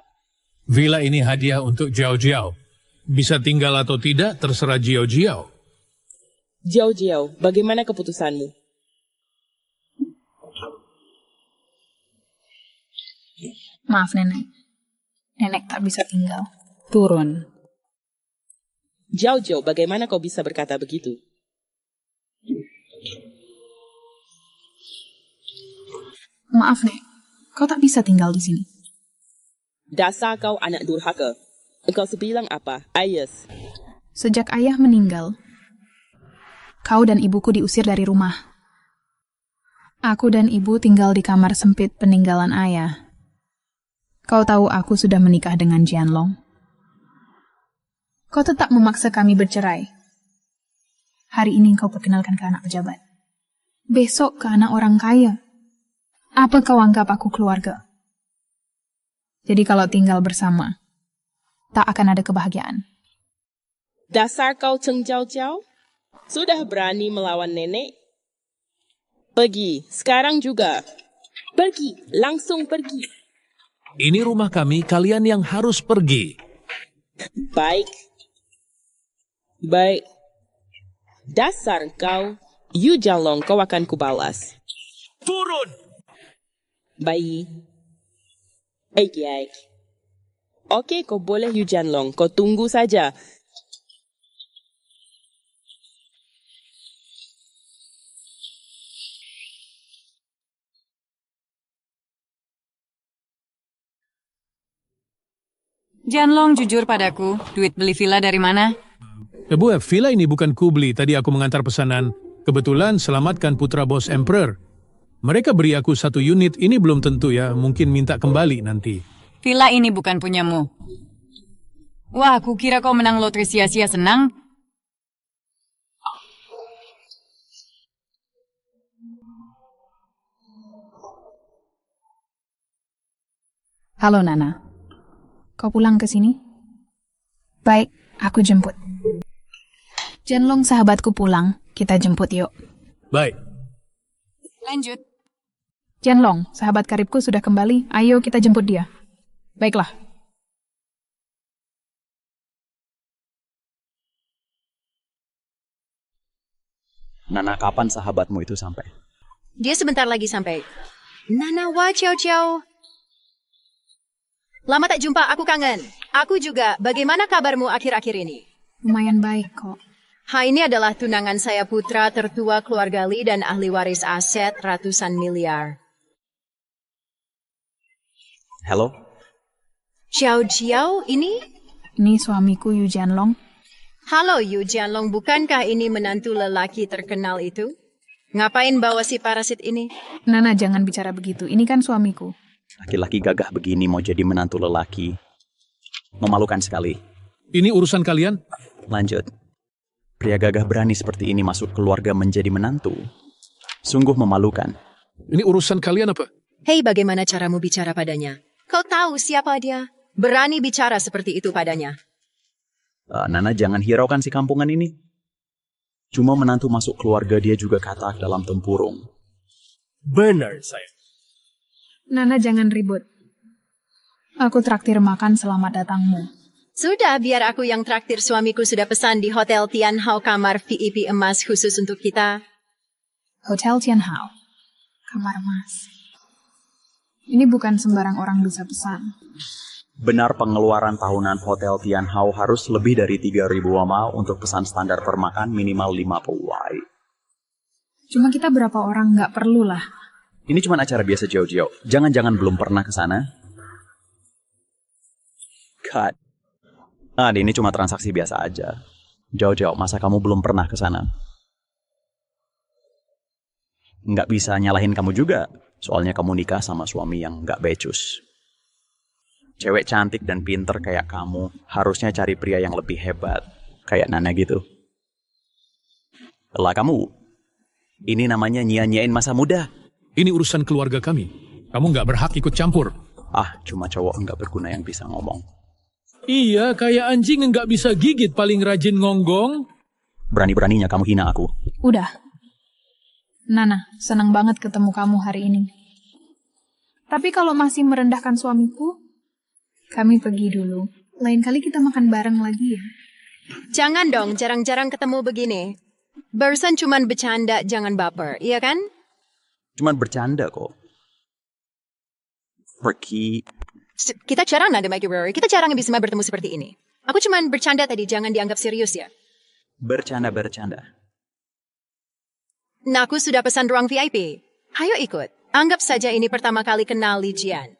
Villa ini hadiah untuk Jiao Jiao. Bisa tinggal atau tidak, terserah Jiao Jiao. Jiao Jiao, bagaimana keputusanmu? Maaf, Nenek. Nenek tak bisa tinggal. Turun. Jiao Jiao, bagaimana kau bisa berkata begitu? Maaf, Nek. Kau tak bisa tinggal di sini. Dasar kau anak durhaka. Engkau sebilang apa? Ayes. Sejak ayah meninggal, kau dan ibuku diusir dari rumah. Aku dan ibu tinggal di kamar sempit peninggalan ayah. Kau tahu aku sudah menikah dengan Jianlong. Kau tetap memaksa kami bercerai. Hari ini kau perkenalkan ke anak pejabat. Besok ke anak orang kaya. Apa kau anggap aku keluarga? Jadi kalau tinggal bersama, tak akan ada kebahagiaan. Dasar kau Cheng Jiao Jiao, sudah berani melawan nenek? Pergi, sekarang juga. Pergi, langsung pergi. Ini rumah kami, kalian yang harus pergi. Baik. Baik. Dasar kau, Yu Jianlong, kau akan kubalas. Turun! Baik. Baik. Oke, kau boleh Yu Jianlong, kau tunggu saja. Jianlong, jujur padaku, duit beli villa dari mana? Bu, villa ini bukan ku beli, tadi aku mengantar pesanan. Kebetulan selamatkan putra bos Emperor. Mereka beri aku 1 unit, ini belum tentu ya, mungkin minta kembali nanti. Villa ini bukan punyamu. Wah, aku kira kau menang lotre sia-sia senang. Halo, Nana. Kau pulang ke sini? Baik, aku jemput. Jianlong sahabatku pulang, kita jemput yuk. Baik. Lanjut. Jianlong, sahabat karibku sudah kembali, ayo kita jemput dia. Baiklah. Nana, kapan sahabatmu itu sampai? Dia sebentar lagi sampai. Nana wa ciao ciao. Lama tak jumpa, aku kangen. Aku juga. Bagaimana kabarmu akhir-akhir ini? Lumayan baik kok. Ini adalah tunangan saya, putra tertua keluarga Li dan ahli waris aset ratusan miliar. Halo? Xiao Jiao ini? Ini suamiku Yu Jianlong. Halo Yu Jianlong, bukankah ini menantu lelaki terkenal itu? Ngapain bawa si parasit ini? Nana, jangan bicara begitu. Ini kan suamiku. Laki-laki gagah begini mau jadi menantu lelaki. Memalukan sekali. Ini urusan kalian? Lanjut. Pria gagah berani seperti ini masuk keluarga menjadi menantu. Sungguh memalukan. Ini urusan kalian apa? Hei, bagaimana caramu bicara padanya? Kau tahu siapa dia? Berani bicara seperti itu padanya. Nana, jangan hiraukan si kampungan ini. Cuma menantu masuk keluarga dia juga katak dalam tempurung. Benar, saya. Nana, jangan ribut. Aku traktir makan selamat datangmu. Sudah, biar aku yang traktir. Suamiku sudah pesan di Hotel Tian Hao kamar VIP emas khusus untuk kita. Hotel Tian Hao. Kamar emas. Ini bukan sembarang orang bisa pesan. Benar, pengeluaran tahunan Hotel Tian Hao harus lebih dari 3.000 wama untuk pesan standar per makan minimal 50 wai. Cuma kita berapa orang, nggak perlu lah. Ini cuma acara biasa jauh-jauh. Jangan-jangan belum pernah ke sana? Cut. Ini cuma transaksi biasa aja. Jauh-jauh, masa kamu belum pernah ke sana? Nggak bisa nyalahin kamu juga. Soalnya kamu nikah sama suami yang nggak becus. Cewek cantik dan pinter kayak kamu harusnya cari pria yang lebih hebat. Kayak Nana gitu. Lah kamu, ini namanya nyia-nyiain masa muda. Ini urusan keluarga kami. Kamu nggak berhak ikut campur. Cuma cowok nggak berguna yang bisa ngomong. Iya, kayak anjing nggak bisa gigit paling rajin ngonggong. Berani-beraninya kamu hina aku. Udah. Nana, senang banget ketemu kamu hari ini. Tapi kalau masih merendahkan suamiku, kami pergi dulu. Lain kali kita makan bareng lagi ya. Jangan dong, jarang-jarang ketemu begini. Barusan cuman bercanda, jangan baper, iya kan? Cuman bercanda kok. Pergi. Kita jarang nada Mikey Rory, kita jarang bisa bertemu seperti ini. Aku cuman bercanda tadi, jangan dianggap serius ya. Bercanda. Nah, aku sudah pesan ruang VIP. Ayo ikut. Anggap saja ini pertama kali kenal Li Jian.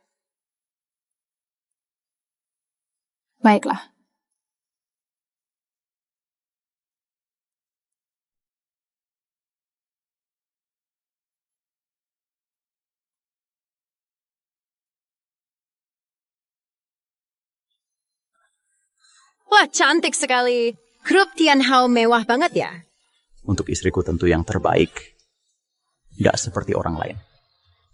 Baiklah. Wah, cantik sekali. Grup Tian Hao mewah banget ya. Untuk istriku tentu yang terbaik. Gak seperti orang lain.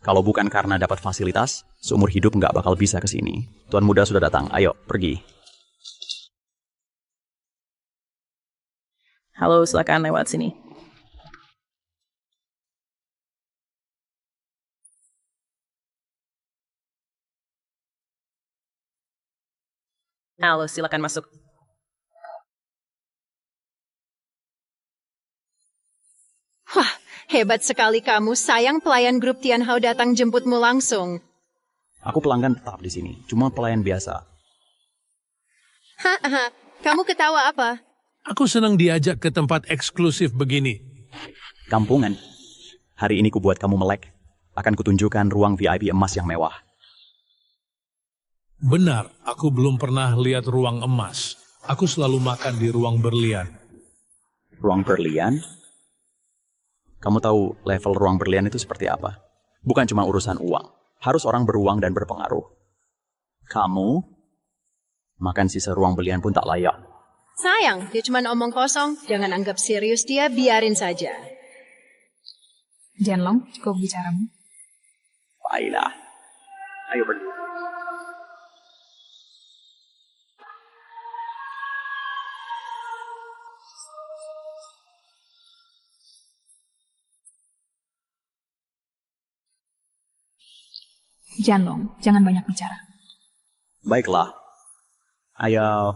Kalau bukan karena dapat fasilitas, seumur hidup gak bakal bisa ke sini. Tuan muda sudah datang, ayo pergi. Halo, silakan lewat sini. Halo, silakan masuk. Wah, hebat sekali kamu. Sayang pelayan grup Tian Hao datang jemputmu langsung. Aku pelanggan tetap di sini, cuma pelayan biasa. Hahaha, kamu ketawa apa? Aku senang diajak ke tempat eksklusif begini. Kampungan. Hari ini ku buat kamu melek. Akan kutunjukkan ruang VIP emas yang mewah. Benar, aku belum pernah lihat ruang emas. Aku selalu makan di ruang berlian. Ruang berlian? Kamu tahu level ruang berlian itu seperti apa? Bukan cuma urusan uang. Harus orang beruang dan berpengaruh. Kamu makan sisa ruang berlian pun tak layak. Sayang, dia cuma omong kosong. Jangan anggap serius dia, biarin saja. Jianlong, cukup bicaramu. Baiklah. Ayo pergi. Jianlong, jangan banyak bicara. Baiklah. Ayo.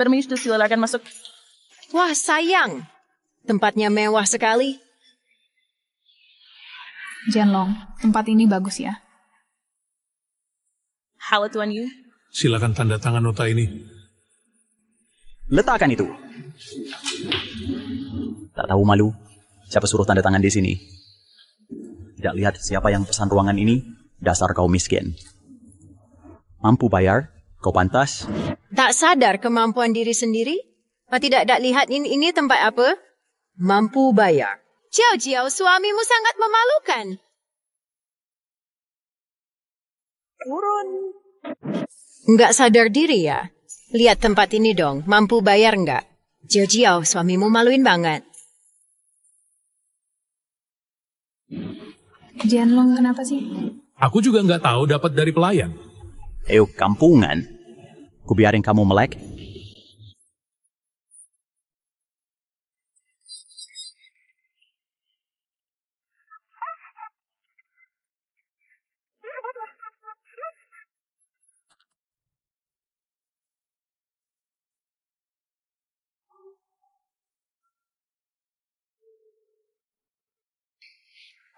Permisi, silakan masuk. Wah, sayang. Tempatnya mewah sekali. Jianlong, tempat ini bagus ya. Halo Tuan Yu. Silakan tanda tangan nota ini. Letakkan itu. Tak tahu malu. Siapa suruh tanda tangan di sini? Tidak lihat siapa yang pesan ruangan ini? Dasar kau miskin. Mampu bayar? Kau pantas? Tak sadar kemampuan diri sendiri? Tidak lihat ini tempat apa? Mampu bayar. Jiao, suamimu sangat memalukan. Turun. Nggak sadar diri ya? Lihat tempat ini dong, mampu bayar nggak? Jiao, suamimu maluin banget. Jianlong kenapa sih? Aku juga nggak tahu dapat dari pelayan. Kampungan. Kubiarin kamu melek.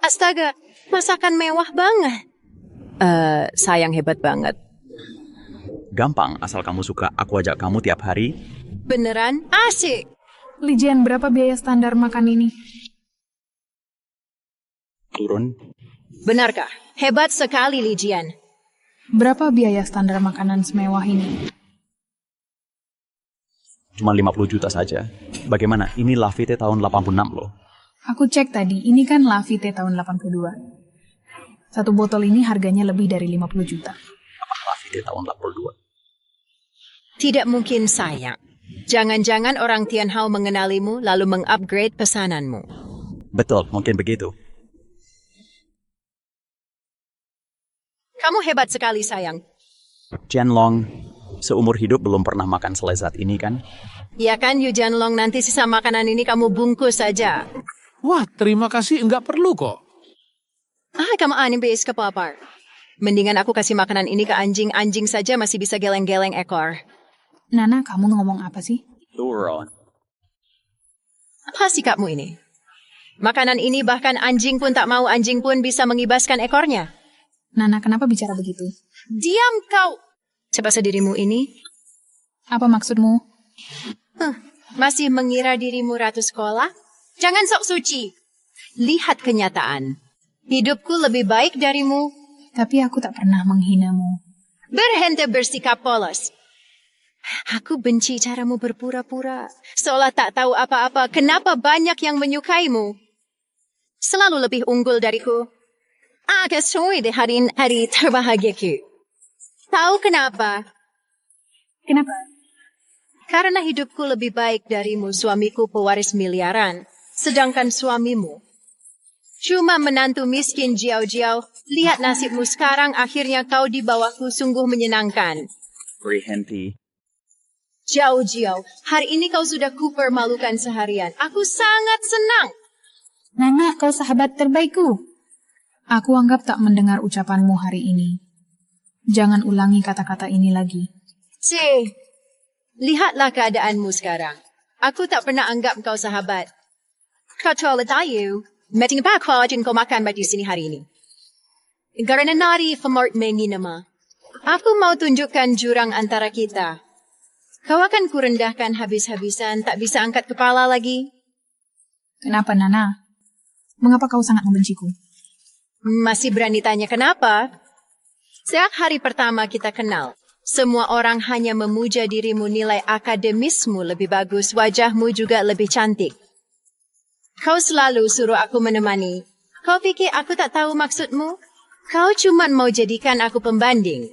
Astaga, masakan mewah banget. Sayang hebat banget. Gampang, asal kamu suka, aku ajak kamu tiap hari. Beneran asik. Li Jian, berapa biaya standar makan ini? Turun. Benarkah? Hebat sekali, Li Jian. Berapa biaya standar makanan semewah ini? Cuma 50 juta saja. Bagaimana? Ini Lafite tahun 86 loh. Aku cek tadi, ini kan Lafite tahun 82. Satu botol ini harganya lebih dari 50 juta. Apa Lafite tahun 82? Tidak mungkin sayang. Jangan-jangan orang Tianhao mengenalimu lalu mengupgrade pesananmu. Betul, mungkin begitu. Kamu hebat sekali, sayang. Jianlong, seumur hidup belum pernah makan selezat ini kan? Ya kan, Yu Jianlong, nanti sisa makanan ini kamu bungkus saja. Wah, terima kasih, enggak perlu kok. Kamu anibis ke papar. Mendingan aku kasih makanan ini ke anjing saja masih bisa geleng-geleng ekor. Nana, kamu ngomong apa sih? Turun. Apa sikapmu ini? Makanan ini bahkan anjing pun tak mau, anjing pun bisa mengibaskan ekornya. Nana, kenapa bicara begitu? Diam kau! Sebab dirimu ini? Apa maksudmu? Masih mengira dirimu ratu sekolah? Jangan sok suci. Lihat kenyataan. Hidupku lebih baik darimu. Tapi aku tak pernah menghinamu. Berhenti bersikap polos. Aku benci caramu berpura-pura. Seolah tak tahu apa-apa. Kenapa banyak yang menyukaimu? Selalu lebih unggul dariku. Kesuai di hari terbahagiaku. Tahu kenapa? Kenapa? Karena hidupku lebih baik darimu, suamiku pewaris miliaran. Sedangkan suamimu cuma menantu miskin Jiao. Lihat nasibmu sekarang, akhirnya kau di bawahku, sungguh menyenangkan. Berhenti. Jiao, hari ini kau sudah kupermalukan seharian. Aku sangat senang. Nana, kau sahabat terbaikku. Aku anggap tak mendengar ucapanmu hari ini. Jangan ulangi kata-kata ini lagi. Lihatlah keadaanmu sekarang. Aku tak pernah anggap kau sahabat. Kau terlalu tahu. Meting apa kau dan kau makan di sini hari ini? Karena nari famort menginama. Aku mau tunjukkan jurang antara kita. Kau akan kurendahkan habis-habisan, tak bisa angkat kepala lagi. Kenapa, Nana? Mengapa kau sangat membenciku? Masih berani tanya kenapa? Sejak hari pertama kita kenal, semua orang hanya memuja dirimu, nilai akademismu lebih bagus, wajahmu juga lebih cantik. Kau selalu suruh aku menemani. Kau pikir aku tak tahu maksudmu? Kau cuma mau jadikan aku pembanding.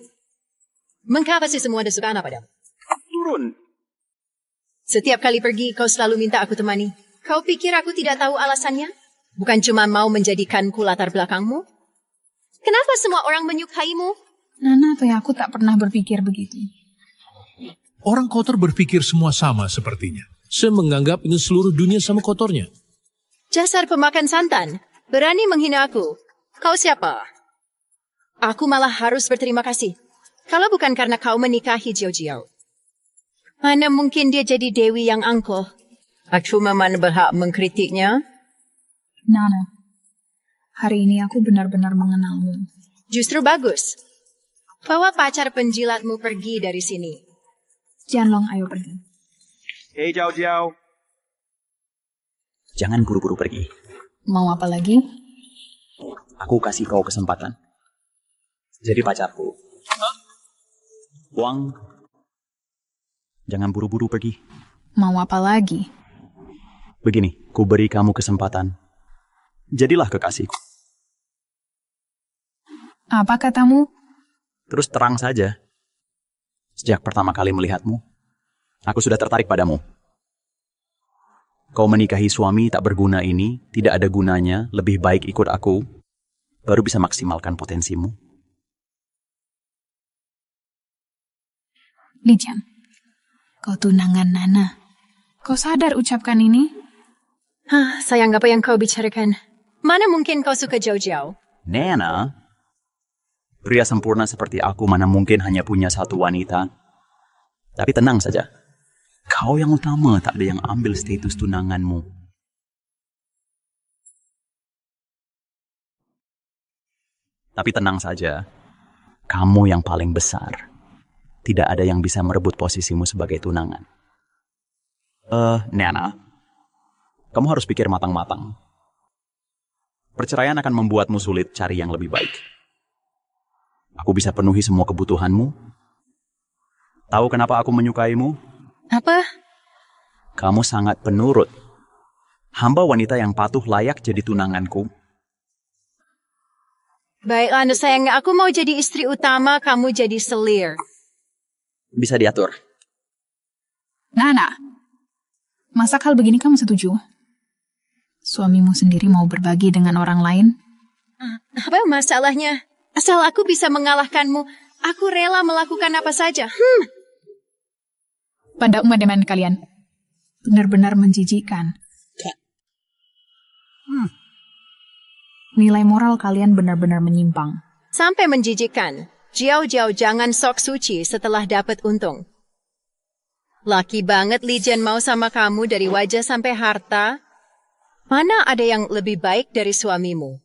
Mengapa sih semua ada suka padamu? Turun. Setiap kali pergi, kau selalu minta aku temani. Kau pikir aku tidak tahu alasannya? Bukan cuma mau menjadikanku latar belakangmu? Kenapa semua orang menyukaimu? Nana, aku tak pernah berpikir begitu. Orang kotor berpikir semua sama sepertinya. Saya menganggap ini seluruh dunia sama kotornya. Jasar pemakan santan, berani menghina aku. Kau siapa? Aku malah harus berterima kasih. Kalau bukan karena kau menikahi Jiao. Mana mungkin dia jadi dewi yang angkuh? Aku memang berhak mengkritiknya. Nana, hari ini aku benar-benar mengenalmu. Justru bagus. Bawa pacar penjilatmu pergi dari sini. Jianlong, ayo pergi. Hei, Jiao. Jangan buru-buru pergi. Mau apa lagi? Aku kasih kau kesempatan. Jadi pacarku. Wang, jangan buru-buru pergi. Mau apa lagi? Begini, ku beri kamu kesempatan. Jadilah kekasihku. Apa katamu? Terus terang saja. Sejak pertama kali melihatmu, aku sudah tertarik padamu. Kau menikahi suami tak berguna ini, tidak ada gunanya, lebih baik ikut aku, baru bisa maksimalkan potensimu. Li Jian, kau tunangan Nana. Kau sadar ucapkan ini? Sayang, apa yang kau bicarakan? Mana mungkin kau suka Jojo? Nana, pria sempurna seperti aku mana mungkin hanya punya satu wanita. Tapi tenang saja, kau yang utama, tak ada yang ambil status tunanganmu. Tapi tenang saja, kamu yang paling besar. Tidak ada yang bisa merebut posisimu sebagai tunangan. Nana, kamu harus pikir matang-matang. Perceraian akan membuatmu sulit cari yang lebih baik. Aku bisa penuhi semua kebutuhanmu. Tahu kenapa aku menyukaimu? Apa? Kamu sangat penurut. Hamba wanita yang patuh layak jadi tunanganku. Baiklah, sayang, aku mau jadi istri utama, kamu jadi selir. Bisa diatur. Nana, masa hal begini kamu setuju? Suamimu sendiri mau berbagi dengan orang lain? Apa masalahnya? Asal aku bisa mengalahkanmu, aku rela melakukan apa saja. Pada umat-umat kalian, benar-benar menjijikkan. Nilai moral kalian benar-benar menyimpang. Sampai menjijikkan. Jiao-jiao jangan sok suci setelah dapat untung. Laki banget Li Jian mau sama kamu dari wajah sampai harta. Mana ada yang lebih baik dari suamimu?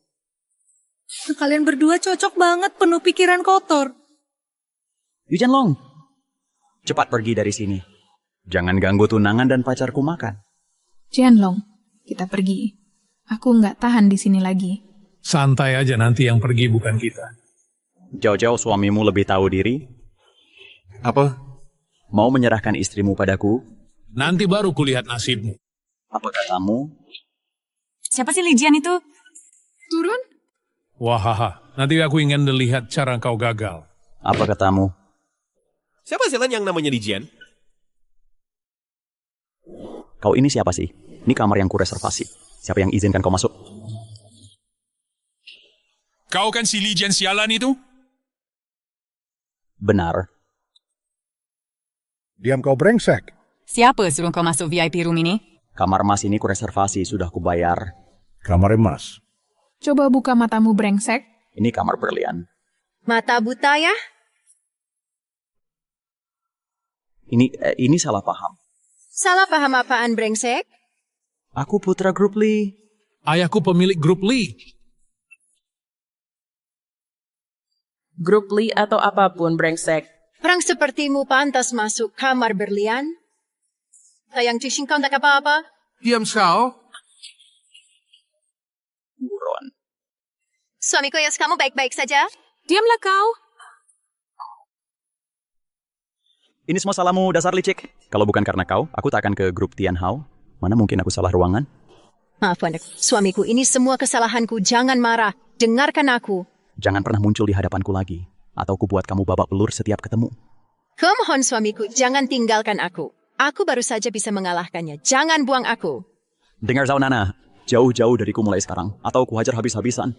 Kalian berdua cocok banget, penuh pikiran kotor. Yu Jianlong, cepat pergi dari sini. Jangan ganggu tunangan dan pacarku makan. Jianlong, kita pergi. Aku nggak tahan di sini lagi. Santai aja, nanti yang pergi bukan kita. Jauh-jauh suamimu lebih tahu diri. Apa? Mau menyerahkan istrimu padaku? Nanti baru kulihat nasibmu. Apa katamu? Siapa sih Li Jian itu? Turun? Wahaha, nanti aku ingin melihat cara kau gagal. Apa katamu? Siapa sih yang namanya Li Jian? Kau ini siapa sih? Ini kamar yang kureservasi. Siapa yang izinkan kau masuk? Kau kan si Li Jian sialan itu? Benar. Diam kau brengsek. Siapa suruh kau masuk VIP room ini? Kamar mas ini kureservasi, sudah kubayar. Kamar mas. Coba buka matamu brengsek. Ini kamar berlian. Mata buta ya? Ini salah paham. Salah paham apaan brengsek? Aku putra grup Li. Ayahku pemilik grup Li. Grup Li atau apapun brengsek. Orang sepertimu pantas masuk kamar berlian? Sayang Cixing kau tak apa-apa? Diam kau. Buron. Suamiku Yos, kamu baik-baik saja? Diamlah kau. Ini semua salahmu, dasar licik. Kalau bukan karena kau, aku tak akan ke grup Tian Hao. Mana mungkin aku salah ruangan? Maaf, suamiku, ini semua kesalahanku. Jangan marah. Dengarkan aku. Jangan pernah muncul di hadapanku lagi. Atau ku buat kamu babak belur setiap ketemu. Kumohon suamiku, jangan tinggalkan aku. Aku baru saja bisa mengalahkannya. Jangan buang aku. Dengar Zhao Nana, jauh-jauh dariku mulai sekarang. Atau ku hajar habis-habisan.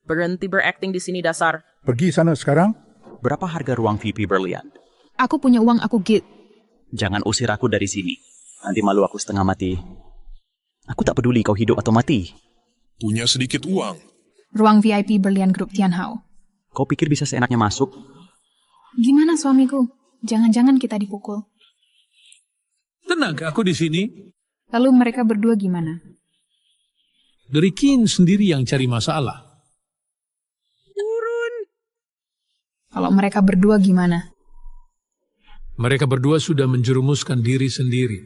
Berhenti berakting di sini dasar. Pergi sana sekarang. Berapa harga ruang VIP berlian? Aku punya uang, aku git. Jangan usir aku dari sini. Nanti malu aku setengah mati. Aku tak peduli kau hidup atau mati. Punya sedikit uang. Ruang VIP berlian grup Tian Hao. Kau pikir bisa seenaknya masuk? Gimana suamiku? Jangan-jangan kita dipukul. Tenang, aku di sini. Lalu mereka berdua gimana? Dari Qin sendiri yang cari masalah. Turun. Kalau mereka berdua gimana? Mereka berdua sudah menjerumuskan diri sendiri.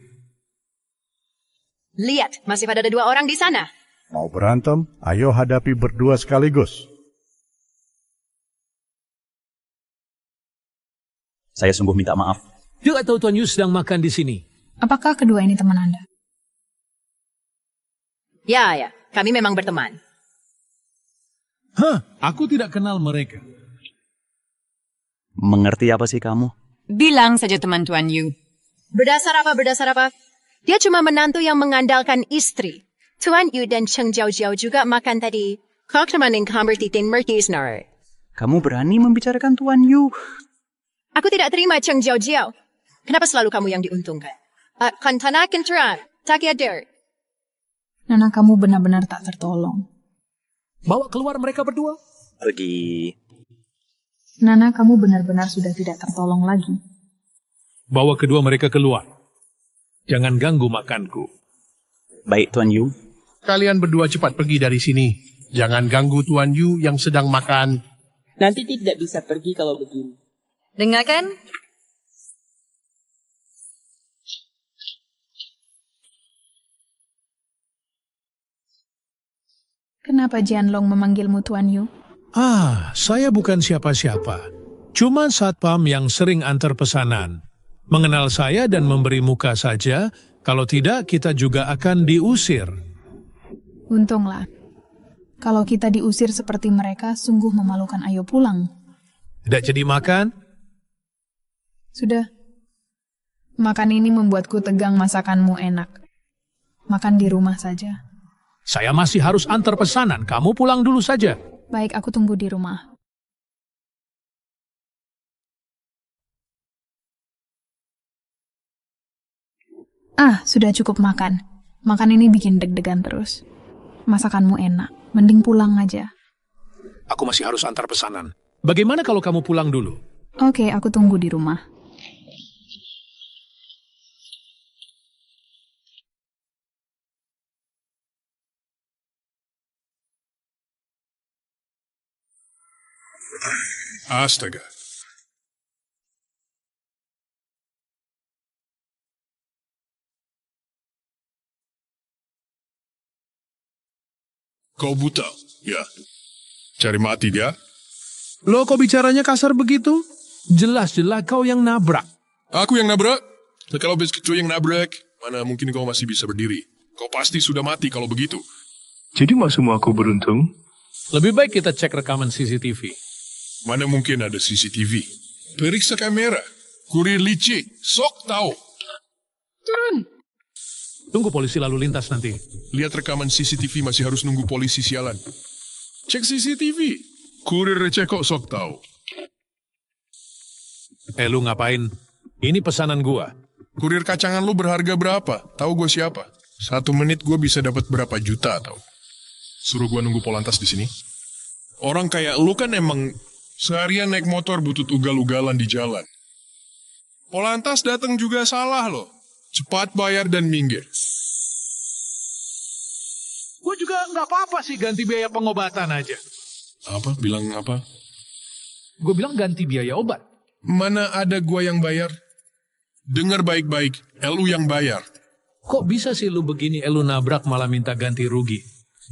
Lihat, masih pada ada 2 orang di sana. Mau berantem? Ayo hadapi berdua sekaligus. Saya sungguh minta maaf. Yu atau Tuan Yu sedang makan di sini. Apakah kedua ini teman Anda? Ya, kami memang berteman. Hah, aku tidak kenal mereka. Mengerti apa sih kamu? Bilang saja teman Tuan Yu. Berdasar apa? Dia cuma menantu yang mengandalkan istri. Tuan Yu dan Cheng Jiao juga makan tadi. Kau kemanin kamar titin merkisnar. Kamu berani membicarakan Tuan Yu? Aku tidak terima Cheng Jiao. Kenapa selalu kamu yang diuntungkan? Kantana kenteran, tak yadir. Nana, kamu benar-benar tak tertolong. Bawa keluar mereka berdua. Pergi. Nana, kamu benar-benar sudah tidak tertolong lagi. Bawa kedua mereka keluar. Jangan ganggu makanku. Baik, Tuan Yu. Kalian berdua cepat pergi dari sini. Jangan ganggu Tuan Yu yang sedang makan. Nanti tidak bisa pergi kalau begini. Dengarkan? Kenapa Jianlong memanggilmu Tuan Yu? Saya bukan siapa-siapa. Cuma satpam yang sering antar pesanan. Mengenal saya dan memberi muka saja, kalau tidak kita juga akan diusir. Untunglah. Kalau kita diusir seperti mereka, sungguh memalukan. Ayo pulang. Tidak jadi makan? Sudah. Makan ini membuatku tegang, masakanmu enak. Makan di rumah saja. Saya masih harus antar pesanan, kamu pulang dulu saja. Baik, aku tunggu di rumah. Sudah cukup makan. Makan ini bikin deg-degan terus. Masakanmu enak, mending pulang aja. Aku masih harus antar pesanan. Bagaimana kalau kamu pulang dulu? Oke, aku tunggu di rumah. Astaga. Kau buta? Ya. Cari mati dia. Loh, kok bicaranya kasar begitu? Jelas-jelas kau yang nabrak. Aku yang nabrak? Kalau begitu yang nabrak, mana mungkin kau masih bisa berdiri? Kau pasti sudah mati kalau begitu. Jadi maksudmu aku beruntung? Lebih baik kita cek rekaman CCTV. Mana mungkin ada CCTV? Periksa kamera. Kurir licik. Sok tahu. Turun. Tunggu polisi lalu lintas nanti. Lihat rekaman CCTV, masih harus nunggu polisi sialan. Cek CCTV. Kurir receh kok sok tahu. Lu ngapain? Ini pesanan gua. Kurir kacangan lu berharga berapa? Tahu gue siapa? 1 menit gue bisa dapat berapa juta tau. Suruh gue nunggu Polantas di sini. Orang kayak lu kan emang seharian naik motor butut ugal-ugalan di jalan. Polantas datang juga salah loh. Cepat bayar dan minggir. Gue juga nggak apa-apa sih ganti biaya pengobatan aja. Apa? Bilang apa? Gue bilang ganti biaya obat. Mana ada gue yang bayar? Dengar baik-baik, lu yang bayar. Kok bisa sih lu begini, lu nabrak malah minta ganti rugi?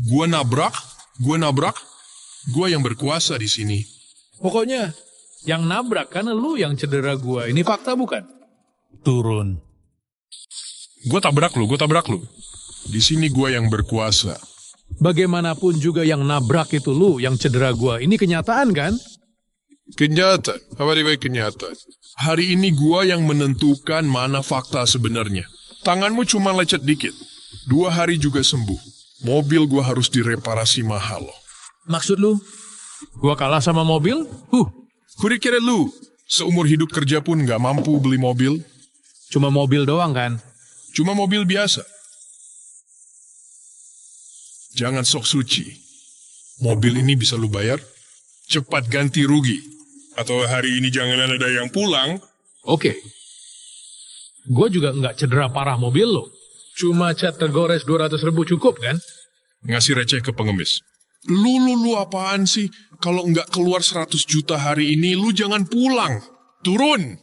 Gue nabrak? Gue yang berkuasa di sini. Pokoknya, yang nabrak karena lu yang cedera gue. Ini fakta bukan? Turun. Gue tabrak lu. Di sini gue yang berkuasa. Bagaimanapun juga yang nabrak itu lu, yang cedera gue. Ini kenyataan kan? Kenyataan? Apa dia kenyataan? Hari ini gue yang menentukan mana fakta sebenarnya. Tanganmu cuma lecet dikit. 2 hari juga sembuh. Mobil gue harus direparasi mahal loh. Maksud lu? Gue kalah sama mobil? Kira-kira lu seumur hidup kerja pun gak mampu beli mobil? Cuma mobil doang kan? Cuma mobil biasa. Jangan sok suci. Mobil ini bisa lu bayar, cepat ganti rugi. Atau hari ini jangan ada yang pulang. Oke. Gue juga nggak cedera parah mobil lo. Cuma cat tergores 200.000 cukup kan? Ngasih receh ke pengemis. Lu apaan sih? Kalau nggak keluar 100 juta hari ini, lu jangan pulang. Turun.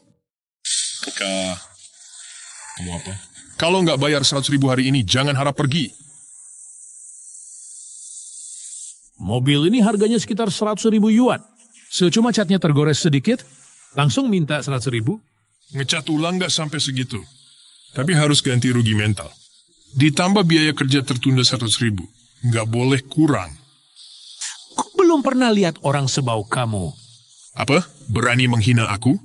Kamu apa? Kalau nggak bayar 100.000 hari ini, jangan harap pergi. Mobil ini harganya sekitar 100.000 yuan. Secuma catnya tergores sedikit, langsung minta 100.000. Ngecat ulang nggak sampai segitu. Tapi harus ganti rugi mental. Ditambah biaya kerja tertunda 100.000. Nggak boleh kurang. Kok belum pernah lihat orang sebau kamu? Apa? Berani menghina aku?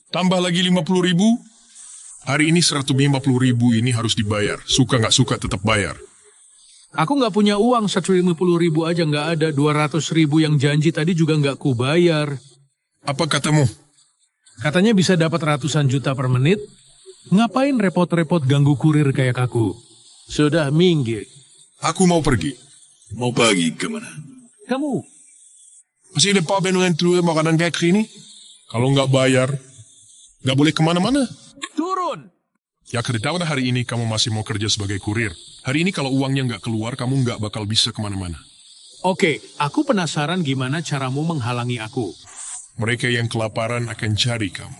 Tambah lagi 50.000. Hari ini 150.000 ini harus dibayar. Suka nggak suka tetap bayar. Aku nggak punya uang, 150.000 aja nggak ada. 200.000 yang janji tadi juga nggak kubayar. Apa katamu? Katanya bisa dapat ratusan juta per menit. Ngapain repot-repot ganggu kurir kayak aku? Sudah minggir. Aku mau pergi. Mau pergi kemana? Kamu? Masih ada pub yang dulu makanan kayak gini? Kalau nggak bayar, nggak boleh kemana-mana. Turun! Ya ketahuan hari ini kamu masih mau kerja sebagai kurir. Hari ini kalau uangnya nggak keluar, kamu nggak bakal bisa kemana-mana. Oke, aku penasaran gimana caramu menghalangi aku. Mereka yang kelaparan akan cari kamu.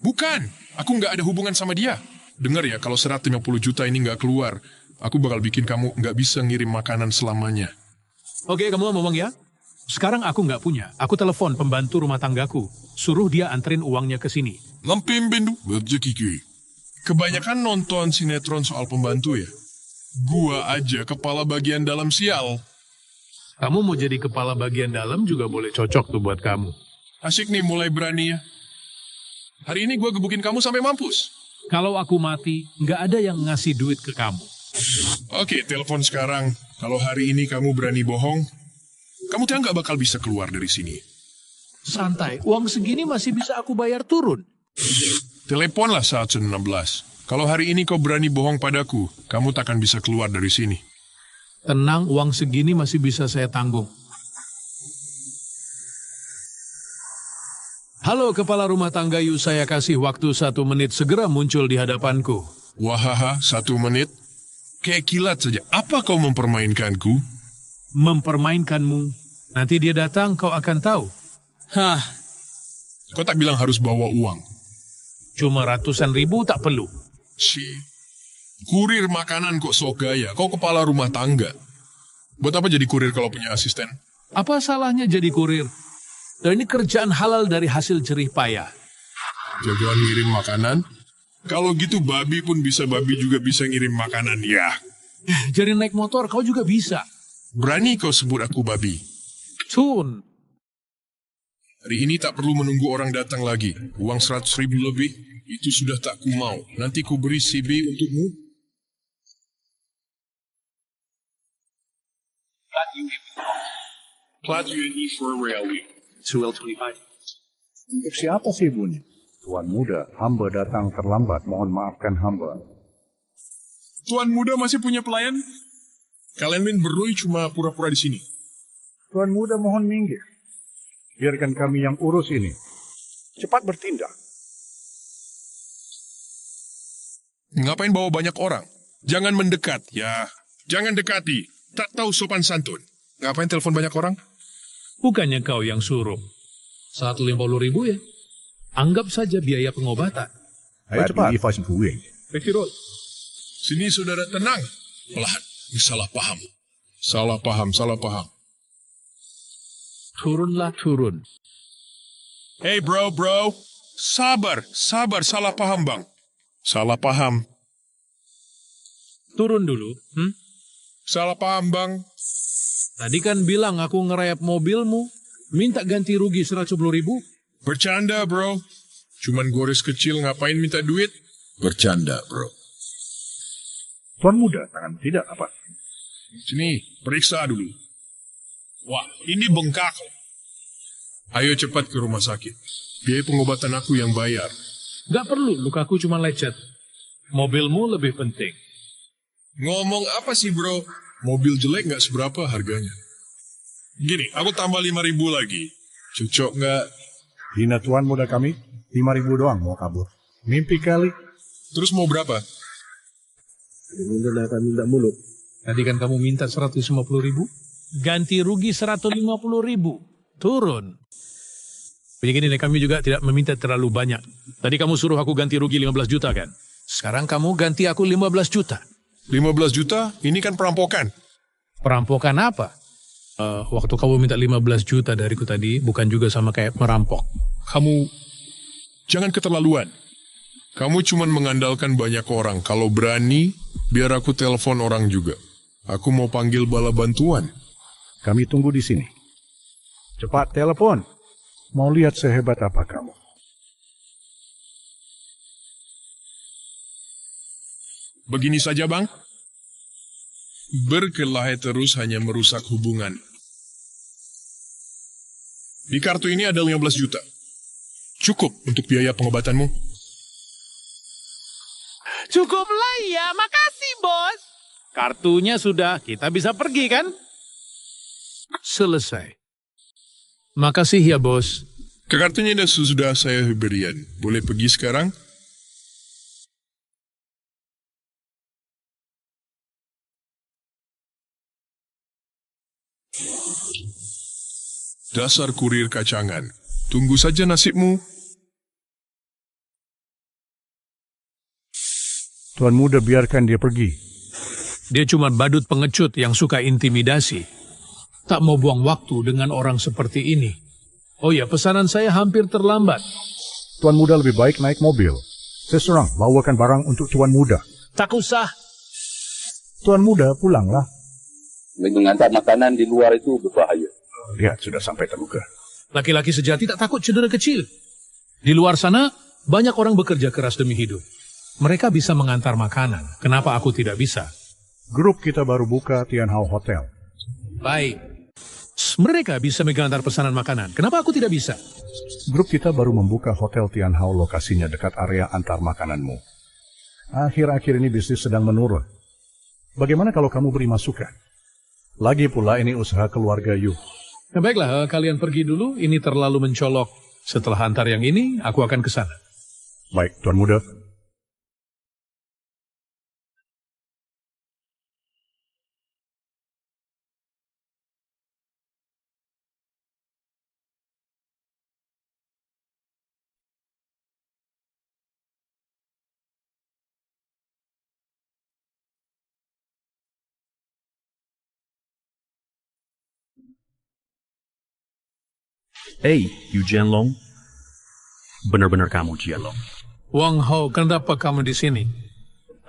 Bukan, aku nggak ada hubungan sama dia. Dengar ya, kalau 150 juta ini nggak keluar, aku bakal bikin kamu nggak bisa ngirim makanan selamanya. Oke, kamu ngomong ya. Sekarang aku nggak punya. Aku telepon pembantu rumah tanggaku. Suruh dia anterin uangnya ke sini. Lampimbin berjekiki. Kebanyakan nonton sinetron soal pembantu ya. Gua aja kepala bagian dalam sial. Kamu mau jadi kepala bagian dalam juga boleh cocok tuh buat kamu. Asik nih mulai berani ya. Hari ini gua gebukin kamu sampai mampus. Kalau aku mati, nggak ada yang ngasih duit ke kamu. Oke, telepon sekarang. Kalau hari ini kamu berani bohong, kamu nggak bakal bisa keluar dari sini. Santai, uang segini masih bisa aku bayar turun. Teleponlah saat 16. Kalau hari ini kau berani bohong padaku, kamu takkan bisa keluar dari sini. Tenang, uang segini masih bisa saya tanggung. Halo kepala rumah tangga Yu, saya kasih waktu 1 menit, segera muncul di hadapanku. Wahaha, 1 menit? Kayak kilat saja. Apa kau mempermainkanku? Mempermainkanmu. Nanti dia datang, kau akan tahu. Hah. Kau tak bilang harus bawa uang. Cuma ratusan ribu tak perlu. Kurir makanan kok sok gaya. Kau kepala rumah tangga. Buat apa jadi kurir kalau punya asisten? Apa salahnya jadi kurir? Dan ini kerjaan halal dari hasil jerih payah. Jagoan ngirim makanan? Kalau gitu babi pun bisa, babi juga bisa ngirim makanan ya. Jadi naik motor kau juga bisa. Berani kau sebut aku babi? Tun. Hari ini tak perlu menunggu orang datang lagi. Uang 100.000 lebih, itu sudah tak ku mau. Nanti ku beri CB untukmu. Plat UNE for Railway. 2L25. Untuk siapa sih bunyi? Tuan muda, hamba datang terlambat. Mohon maafkan hamba. Tuan muda masih punya pelayan? Kalian main berui cuma pura-pura di sini. Tuan muda mohon minggir. Biarkan kami yang urus ini. Cepat bertindak. Ngapain bawa banyak orang? Jangan mendekat, ya. Jangan dekati. Tak tahu sopan santun. Ngapain telepon banyak orang? Bukannya kau yang suruh. 150.000 ya? Anggap saja biaya pengobatan. Ayo cepat. Sini saudara, tenang. Pelan. Salah paham. Salah paham, salah paham. Turunlah, turun. Hey bro. Sabar, salah paham bang. Salah paham. Turun dulu. Salah paham bang. Tadi kan bilang aku ngerayap mobilmu. Minta ganti rugi 110.000. Bercanda bro. Cuman gores kecil, ngapain minta duit? Bercanda bro. Tuan muda, tangan tidak apa? Sini, periksa dulu. Wah, ini bengkak. Ayo cepat ke rumah sakit. Biaya pengobatan aku yang bayar. Gak perlu, lukaku cuma lecet. Mobilmu lebih penting. Ngomong apa sih bro? Mobil jelek gak seberapa harganya. Gini, aku tambah 5.000 lagi. Cocok gak? Hina tuan muda kami, 5.000 doang mau kabur. Mimpi kali. Terus mau berapa? Tadi kan kamu minta 150.000? Ganti rugi 150.000. Turun. Begini nih, kami juga tidak meminta terlalu banyak. Tadi kamu suruh aku ganti rugi 15 juta kan? Sekarang kamu ganti aku 15 juta. 15 juta? Ini kan perampokan. Perampokan apa? Waktu kamu minta 15 juta dariku tadi, bukan juga sama kayak merampok. Kamu jangan keterlaluan. Kamu cuma mengandalkan banyak orang. Kalau berani, biar aku telepon orang juga. Aku mau panggil bala bantuan. Kami tunggu di sini. Cepat telepon. Mau lihat sehebat apa kamu. Begini saja, Bang. Berkelahi terus hanya merusak hubungan. Di kartu ini ada 15 juta. Cukup untuk biaya pengobatanmu. Cukuplah ya, makasih bos. Kartunya sudah, kita bisa pergi kan? Selesai. Makasih ya bos. Kartunya sudah saya berikan. Boleh pergi sekarang? Dasar kurir kacangan. Tunggu saja nasibmu. Tuan Muda biarkan dia pergi. Dia cuma badut pengecut yang suka intimidasi. Tak mau buang waktu dengan orang seperti ini. Oh ya, pesanan saya hampir terlambat. Tuan Muda lebih baik naik mobil. Seseorang bawakan barang untuk Tuan Muda. Tak usah. Tuan Muda pulanglah. Mengantar makanan di luar itu berbahaya. Lihat, sudah sampai terluka. Laki-laki sejati tak takut cedera kecil. Di luar sana, banyak orang bekerja keras demi hidup. Mereka bisa mengantar makanan. Kenapa aku tidak bisa? Grup kita baru buka Tianhao Hotel. Baik. Mereka bisa mengantar pesanan makanan. Kenapa aku tidak bisa? Grup kita baru membuka Hotel Tianhao, lokasinya dekat area antar makananmu. Akhir-akhir ini bisnis sedang menurun. Bagaimana kalau kamu beri masukan? Lagi pula ini usaha keluarga Yu. Nah, baiklah, kalian pergi dulu. Ini terlalu mencolok. Setelah antar yang ini, aku akan ke sana. Baik, Tuan Muda. Hey, Yu Jianlong. Benar-benar kamu, Jianlong. Wang Hao, kenapa kamu di sini?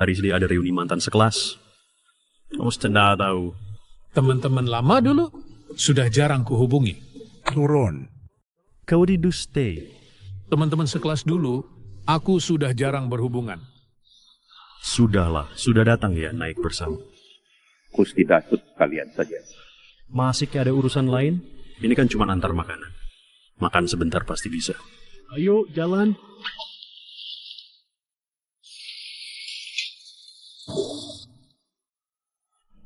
Hari ini ada reuni mantan sekelas. Kamu tidak tahu. Teman-teman lama dulu sudah jarang kuhubungi. Turun. Kau di Duste. Teman-teman sekelas dulu, aku sudah jarang berhubungan. Sudahlah, sudah datang ya naik bersama. Gusti Datuk kalian saja. Masih ada urusan lain? Ini kan cuma antar makanan. Makan sebentar pasti bisa. Ayo, jalan.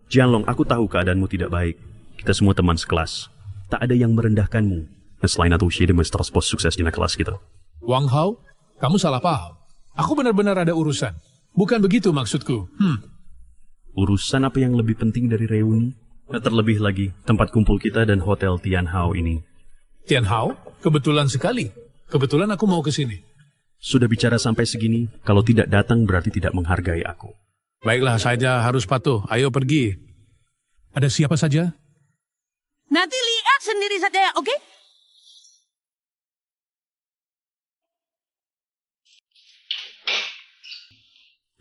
Jianlong, aku tahu keadaanmu tidak baik. Kita semua teman sekelas. Tak ada yang merendahkanmu. Selain itu, Xie demonstrasi bos sukses di kelas kita. Wang Hao, kamu salah paham. Aku benar-benar ada urusan. Bukan begitu maksudku. Urusan apa yang lebih penting dari reuni? Terlebih lagi, tempat kumpul kita dan Hotel Tianhao ini. Tianhao? Kebetulan sekali. Kebetulan aku mau ke sini. Sudah bicara sampai segini, kalau tidak datang berarti tidak menghargai aku. Baiklah, saya harus patuh. Ayo pergi. Ada siapa saja? Nanti lihat sendiri saja, oke?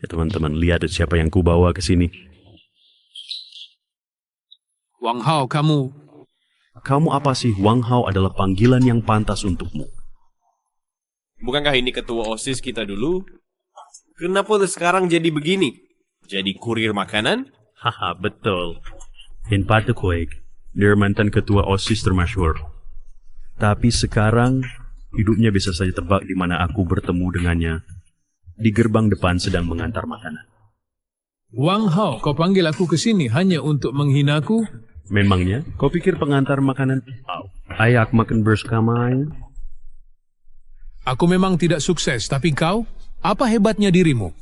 Ya teman-teman, lihat siapa yang kubawa ke sini. Wang Hao, kamu... Kamu apa sih? Wang Hao adalah panggilan yang pantas untukmu. Bukankah ini ketua OSIS kita dulu? Kenapa sekarang jadi begini? Jadi kurir makanan? Haha, betul. In Patakoik, dia mantan ketua OSIS termasyhur. Tapi sekarang, hidupnya bisa saja tebak di mana aku bertemu dengannya. Di gerbang depan sedang mengantar makanan. Wang Hao, kau panggil aku ke sini hanya untuk menghinaku? Memangnya, kau pikir pengantar makanan ayak makan bersama? Aku memang tidak sukses, tapi kau, apa hebatnya dirimu?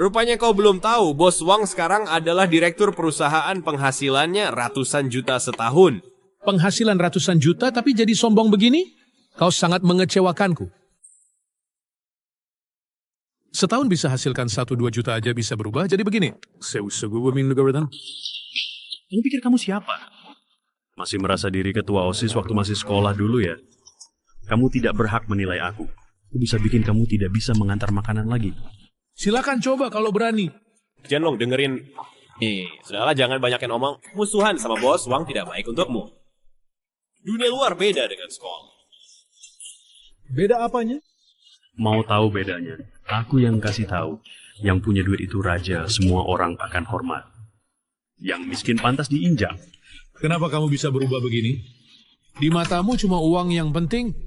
Rupanya kau belum tahu, Bos Wang sekarang adalah direktur perusahaan penghasilannya ratusan juta setahun. Penghasilan ratusan juta tapi jadi sombong begini? Kau sangat mengecewakanku. Setahun bisa hasilkan 1-2 juta aja bisa berubah, jadi begini. Kamu pikir kamu siapa? Masih merasa diri ketua OSIS waktu masih sekolah dulu ya? Kamu tidak berhak menilai aku. Aku bisa bikin kamu tidak bisa mengantar makanan lagi. Silakan coba kalau berani. Jianlong, dengerin. Sudahlah, jangan banyakin omong. Musuhan sama bos, uang tidak baik untukmu. Dunia luar beda dengan sekolah. Beda apanya? Mau tahu bedanya? Aku yang kasih tahu. Yang punya duit itu raja, semua orang akan hormat. Yang miskin pantas diinjak. Kenapa kamu bisa berubah begini? Di matamu cuma uang yang penting.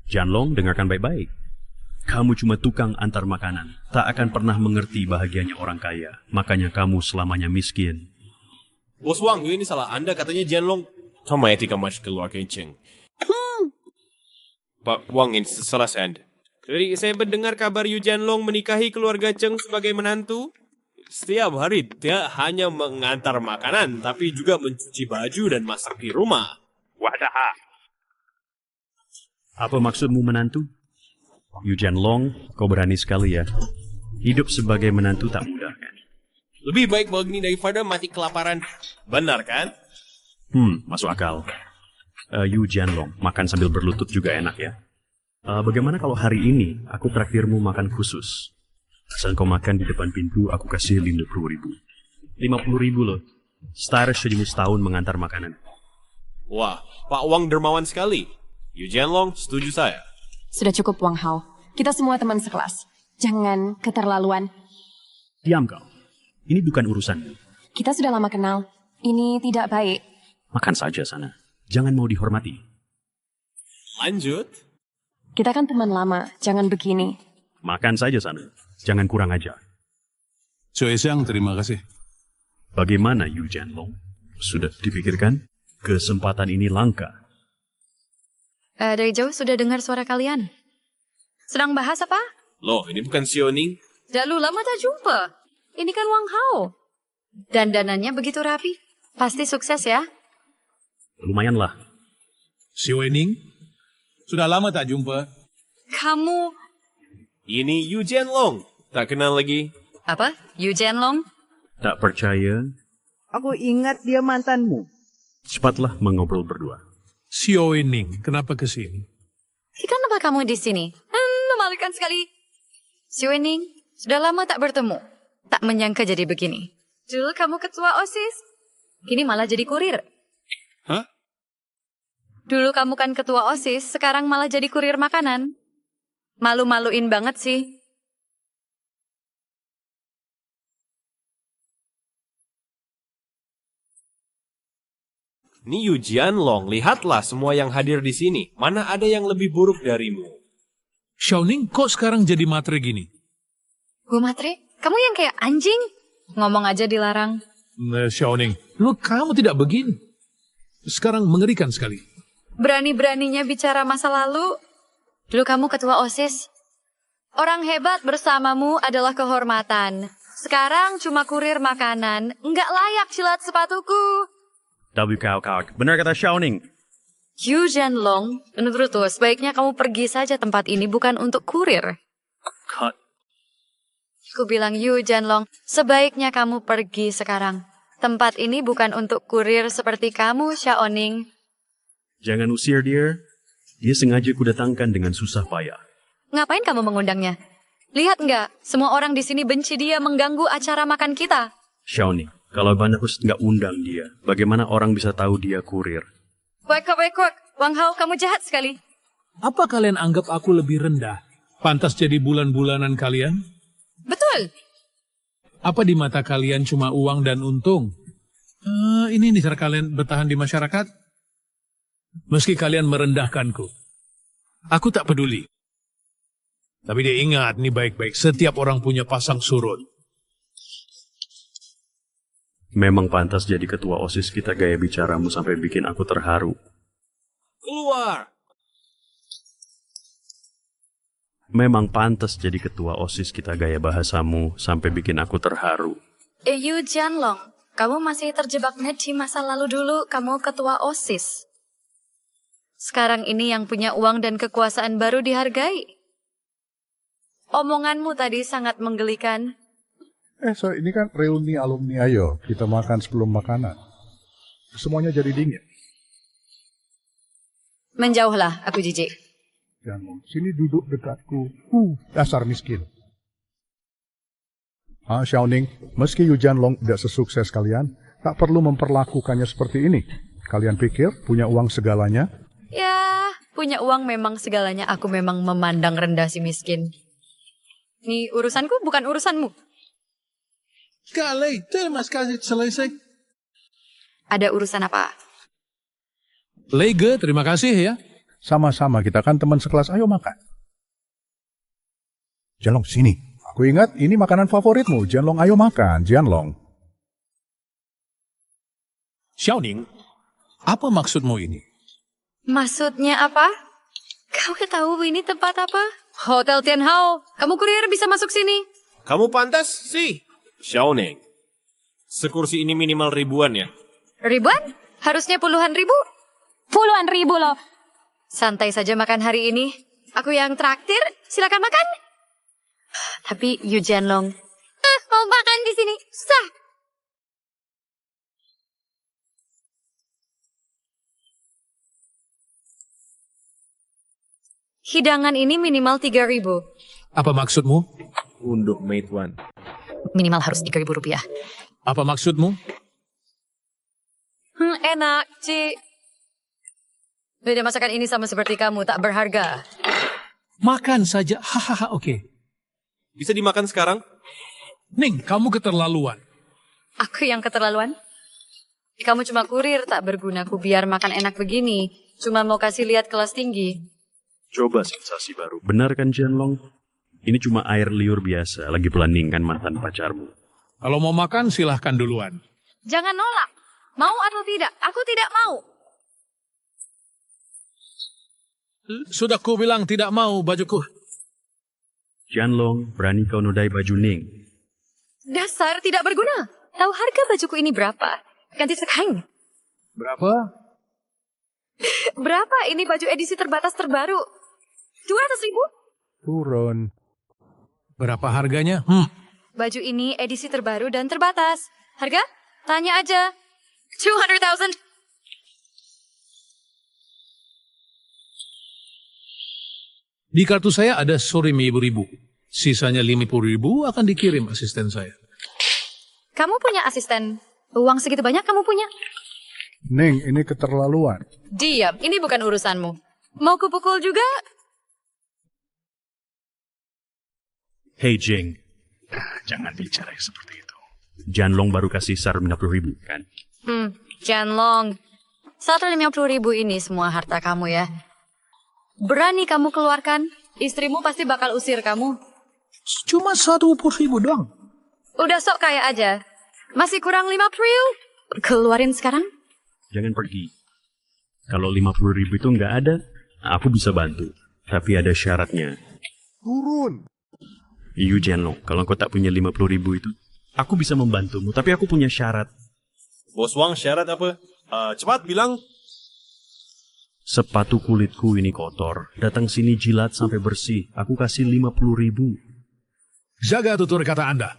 Jianlong, dengarkan baik-baik. Kamu cuma tukang antar makanan. Tak akan pernah mengerti bahagianya orang kaya. Makanya kamu selamanya miskin. Bos Wang, ini salah Anda, katanya Jianlong. Sama etika mas keluar kencing. Pak Wang, ini salah Anda. Jadi saya mendengar kabar Yu Jianlong menikahi keluarga Cheng sebagai menantu. Setiap hari dia hanya mengantar makanan, tapi juga mencuci baju dan masak di rumah. Wadah. Apa maksudmu menantu? Yu Jianlong, kau berani sekali ya. Hidup sebagai menantu tak mudah kan? Lebih baik begini daripada mati kelaparan. Benar kan? Masuk akal. Yu Jianlong, makan sambil berlutut juga enak ya. Bagaimana kalau hari ini aku traktirmu makan khusus? Asal kau makan di depan pintu, aku kasih 50.000. 50.000 loh. Setara sejumlah setahun mengantar makanan. Wah, Pak Wang dermawan sekali. Yu Jianlong, setuju saya. Sudah cukup, Wang Hao. Kita semua teman sekelas. Jangan keterlaluan. Diam kau. Ini bukan urusan. Kita sudah lama kenal. Ini tidak baik. Makan saja sana. Jangan mau dihormati. Lanjut. Kita kan teman lama. Jangan begini. Makan saja sana. Jangan kurang ajar. Choi Xiang, terima kasih. Bagaimana Yu Jianlong? Sudah dipikirkan? Kesempatan ini langka. Dari jauh sudah dengar suara kalian. Sedang bahas apa? Loh, ini bukan Sioning. Lalu lama tak jumpa. Ini kan Wang Hao. Dandanannya begitu rapi. Pasti sukses ya? Lumayanlah. Si Wening, sudah lama tak jumpa. Kamu... Ini Yu Jianlong. Tak kenal lagi. Apa? Yu Jianlong? Tak percaya? Aku ingat dia mantanmu. Cepatlah mengobrol berdua. Si Wening, kenapa ke sini? Kenapa kamu di sini? Memalukan sekali. Si Wening, sudah lama tak bertemu. Tak menyangka jadi begini. Dulu kamu ketua OSIS. Kini malah jadi kurir. Hah? Dulu kamu kan ketua OSIS, sekarang malah jadi kurir makanan. Malu-maluin banget sih. Ini Yu Jianlong, lihatlah semua yang hadir di sini. Mana ada yang lebih buruk darimu? Xiaoning, kok sekarang jadi matre gini? Gue matre? Kamu yang kayak anjing? Ngomong aja dilarang. Xiaoning, kamu tidak begini. Sekarang mengerikan sekali. Berani-beraninya bicara masa lalu. Dulu kamu ketua OSIS. Orang hebat bersamamu adalah kehormatan. Sekarang cuma kurir makanan. Nggak layak jilat sepatuku. Kau. Benar kata Xiaoning. Yu Jianlong, menurutku sebaiknya kamu pergi saja, tempat ini bukan untuk kurir. Cut. Aku bilang Yu Jianlong, sebaiknya kamu pergi sekarang. Tempat ini bukan untuk kurir seperti kamu, Xiaoning. Jangan usir dia. Dia sengaja kudatangkan dengan susah payah. Ngapain kamu mengundangnya? Lihat nggak, semua orang di sini benci dia mengganggu acara makan kita. Xiaoning, kalau Bandakus nggak undang dia, bagaimana orang bisa tahu dia kurir? Wek, Wang Hao, kamu jahat sekali. Apa kalian anggap aku lebih rendah? Pantas jadi bulan-bulanan kalian? Betul. Apa di mata kalian cuma uang dan untung? Ini nih cara kalian bertahan di masyarakat? Meski kalian merendahkanku, aku tak peduli. Tapi dia ingat, nih baik-baik, setiap orang punya pasang surut. Memang pantas jadi ketua OSIS kita, gaya bicaramu sampai bikin aku terharu. Keluar! Memang pantas jadi ketua OSIS kita, gaya bahasamu sampai bikin aku terharu. Yu Jianlong, kamu masih terjebaknya di masa lalu dulu, kamu ketua OSIS. Sekarang ini yang punya uang dan kekuasaan baru dihargai. Omonganmu tadi sangat menggelikan. Ini kan reuni alumni, ayo kita makan sebelum makanan. Semuanya jadi dingin. Menjauhlah, aku jijik. Jangan sini duduk dekatku. Dasar miskin. Xiaoning, meski Yu Jianlong tidak sesukses kalian, tak perlu memperlakukannya seperti ini. Kalian pikir punya uang segalanya? Ya, punya uang memang segalanya. Aku memang memandang rendah si miskin. Ini urusanku bukan urusanmu. selesai. Ada urusan apa? Lege, terima kasih ya. Sama-sama, kita kan teman sekelas, ayo makan. Jianlong, sini. Aku ingat ini makanan favoritmu. Jianlong, ayo makan. Jianlong. Xiaoning, apa maksudmu ini? Maksudnya apa? Kamu tahu ini tempat apa? Hotel Tianhao. Kamu kurir bisa masuk sini. Kamu pantas sih, Xiaoning. Sekursi ini minimal ribuan ya? Ribuan? Harusnya puluhan ribu. Puluhan ribu loh. Santai saja makan hari ini. Aku yang traktir, silakan makan. Tapi Yu Jianlong, mau makan di sini, susah. Hidangan ini minimal 3.000. Apa maksudmu? Untuk Meituan. Minimal harus 3.000 rupiah. Apa maksudmu? Enak, Ci. Beda masakan ini sama seperti kamu, tak berharga. Makan saja, hahaha, oke. Bisa dimakan sekarang? Ning, kamu keterlaluan. Aku yang keterlaluan? Kamu cuma kurir, tak berguna. Ku biar makan enak begini. Cuma mau kasih lihat kelas tinggi. Coba sensasi baru. Benar kan Jianlong? Ini cuma air liur biasa, lagi pelandingkan mantan pacarmu. Kalau mau makan, silahkan duluan. Jangan nolak. Mau atau tidak? Aku tidak mau. Sudah ku bilang tidak mau bajuku. Jianlong, berani kau nodai baju Ning? Dasar tidak berguna. Tahu harga bajuku ini berapa? Ganti sekarang. Berapa? Berapa ini baju edisi terbatas terbaru? 200.000? Turun. Berapa harganya? Baju ini edisi terbaru dan terbatas. Harga? Tanya aja. 200,000. Di kartu saya ada surimi ribu. Sisanya 50.000 akan dikirim asisten saya. Kamu punya asisten? Uang segitu banyak kamu punya? Ning, ini keterlaluan. Diam, ini bukan urusanmu. Mau kupukul juga? Hei Jing. Jangan bicara seperti itu. Jianlong baru kasih sar 50.000 kan? Jianlong. 150.000 ini semua harta kamu ya. Berani kamu keluarkan, istrimu pasti bakal usir kamu. Cuma 150.000 doang. Udah sok kaya aja. Masih kurang 50.000. Keluarin sekarang. Jangan pergi. Kalau 50.000 itu nggak ada, aku bisa bantu. Tapi ada syaratnya. Turun. Yu Jianlong, kalau kau tak punya 50.000 itu, aku bisa membantumu. Tapi aku punya syarat. Bos Wang, syarat apa? Cepat bilang. Sepatu kulitku ini kotor. Datang sini jilat sampai bersih. Aku kasih 50.000. Jaga tutur kata Anda.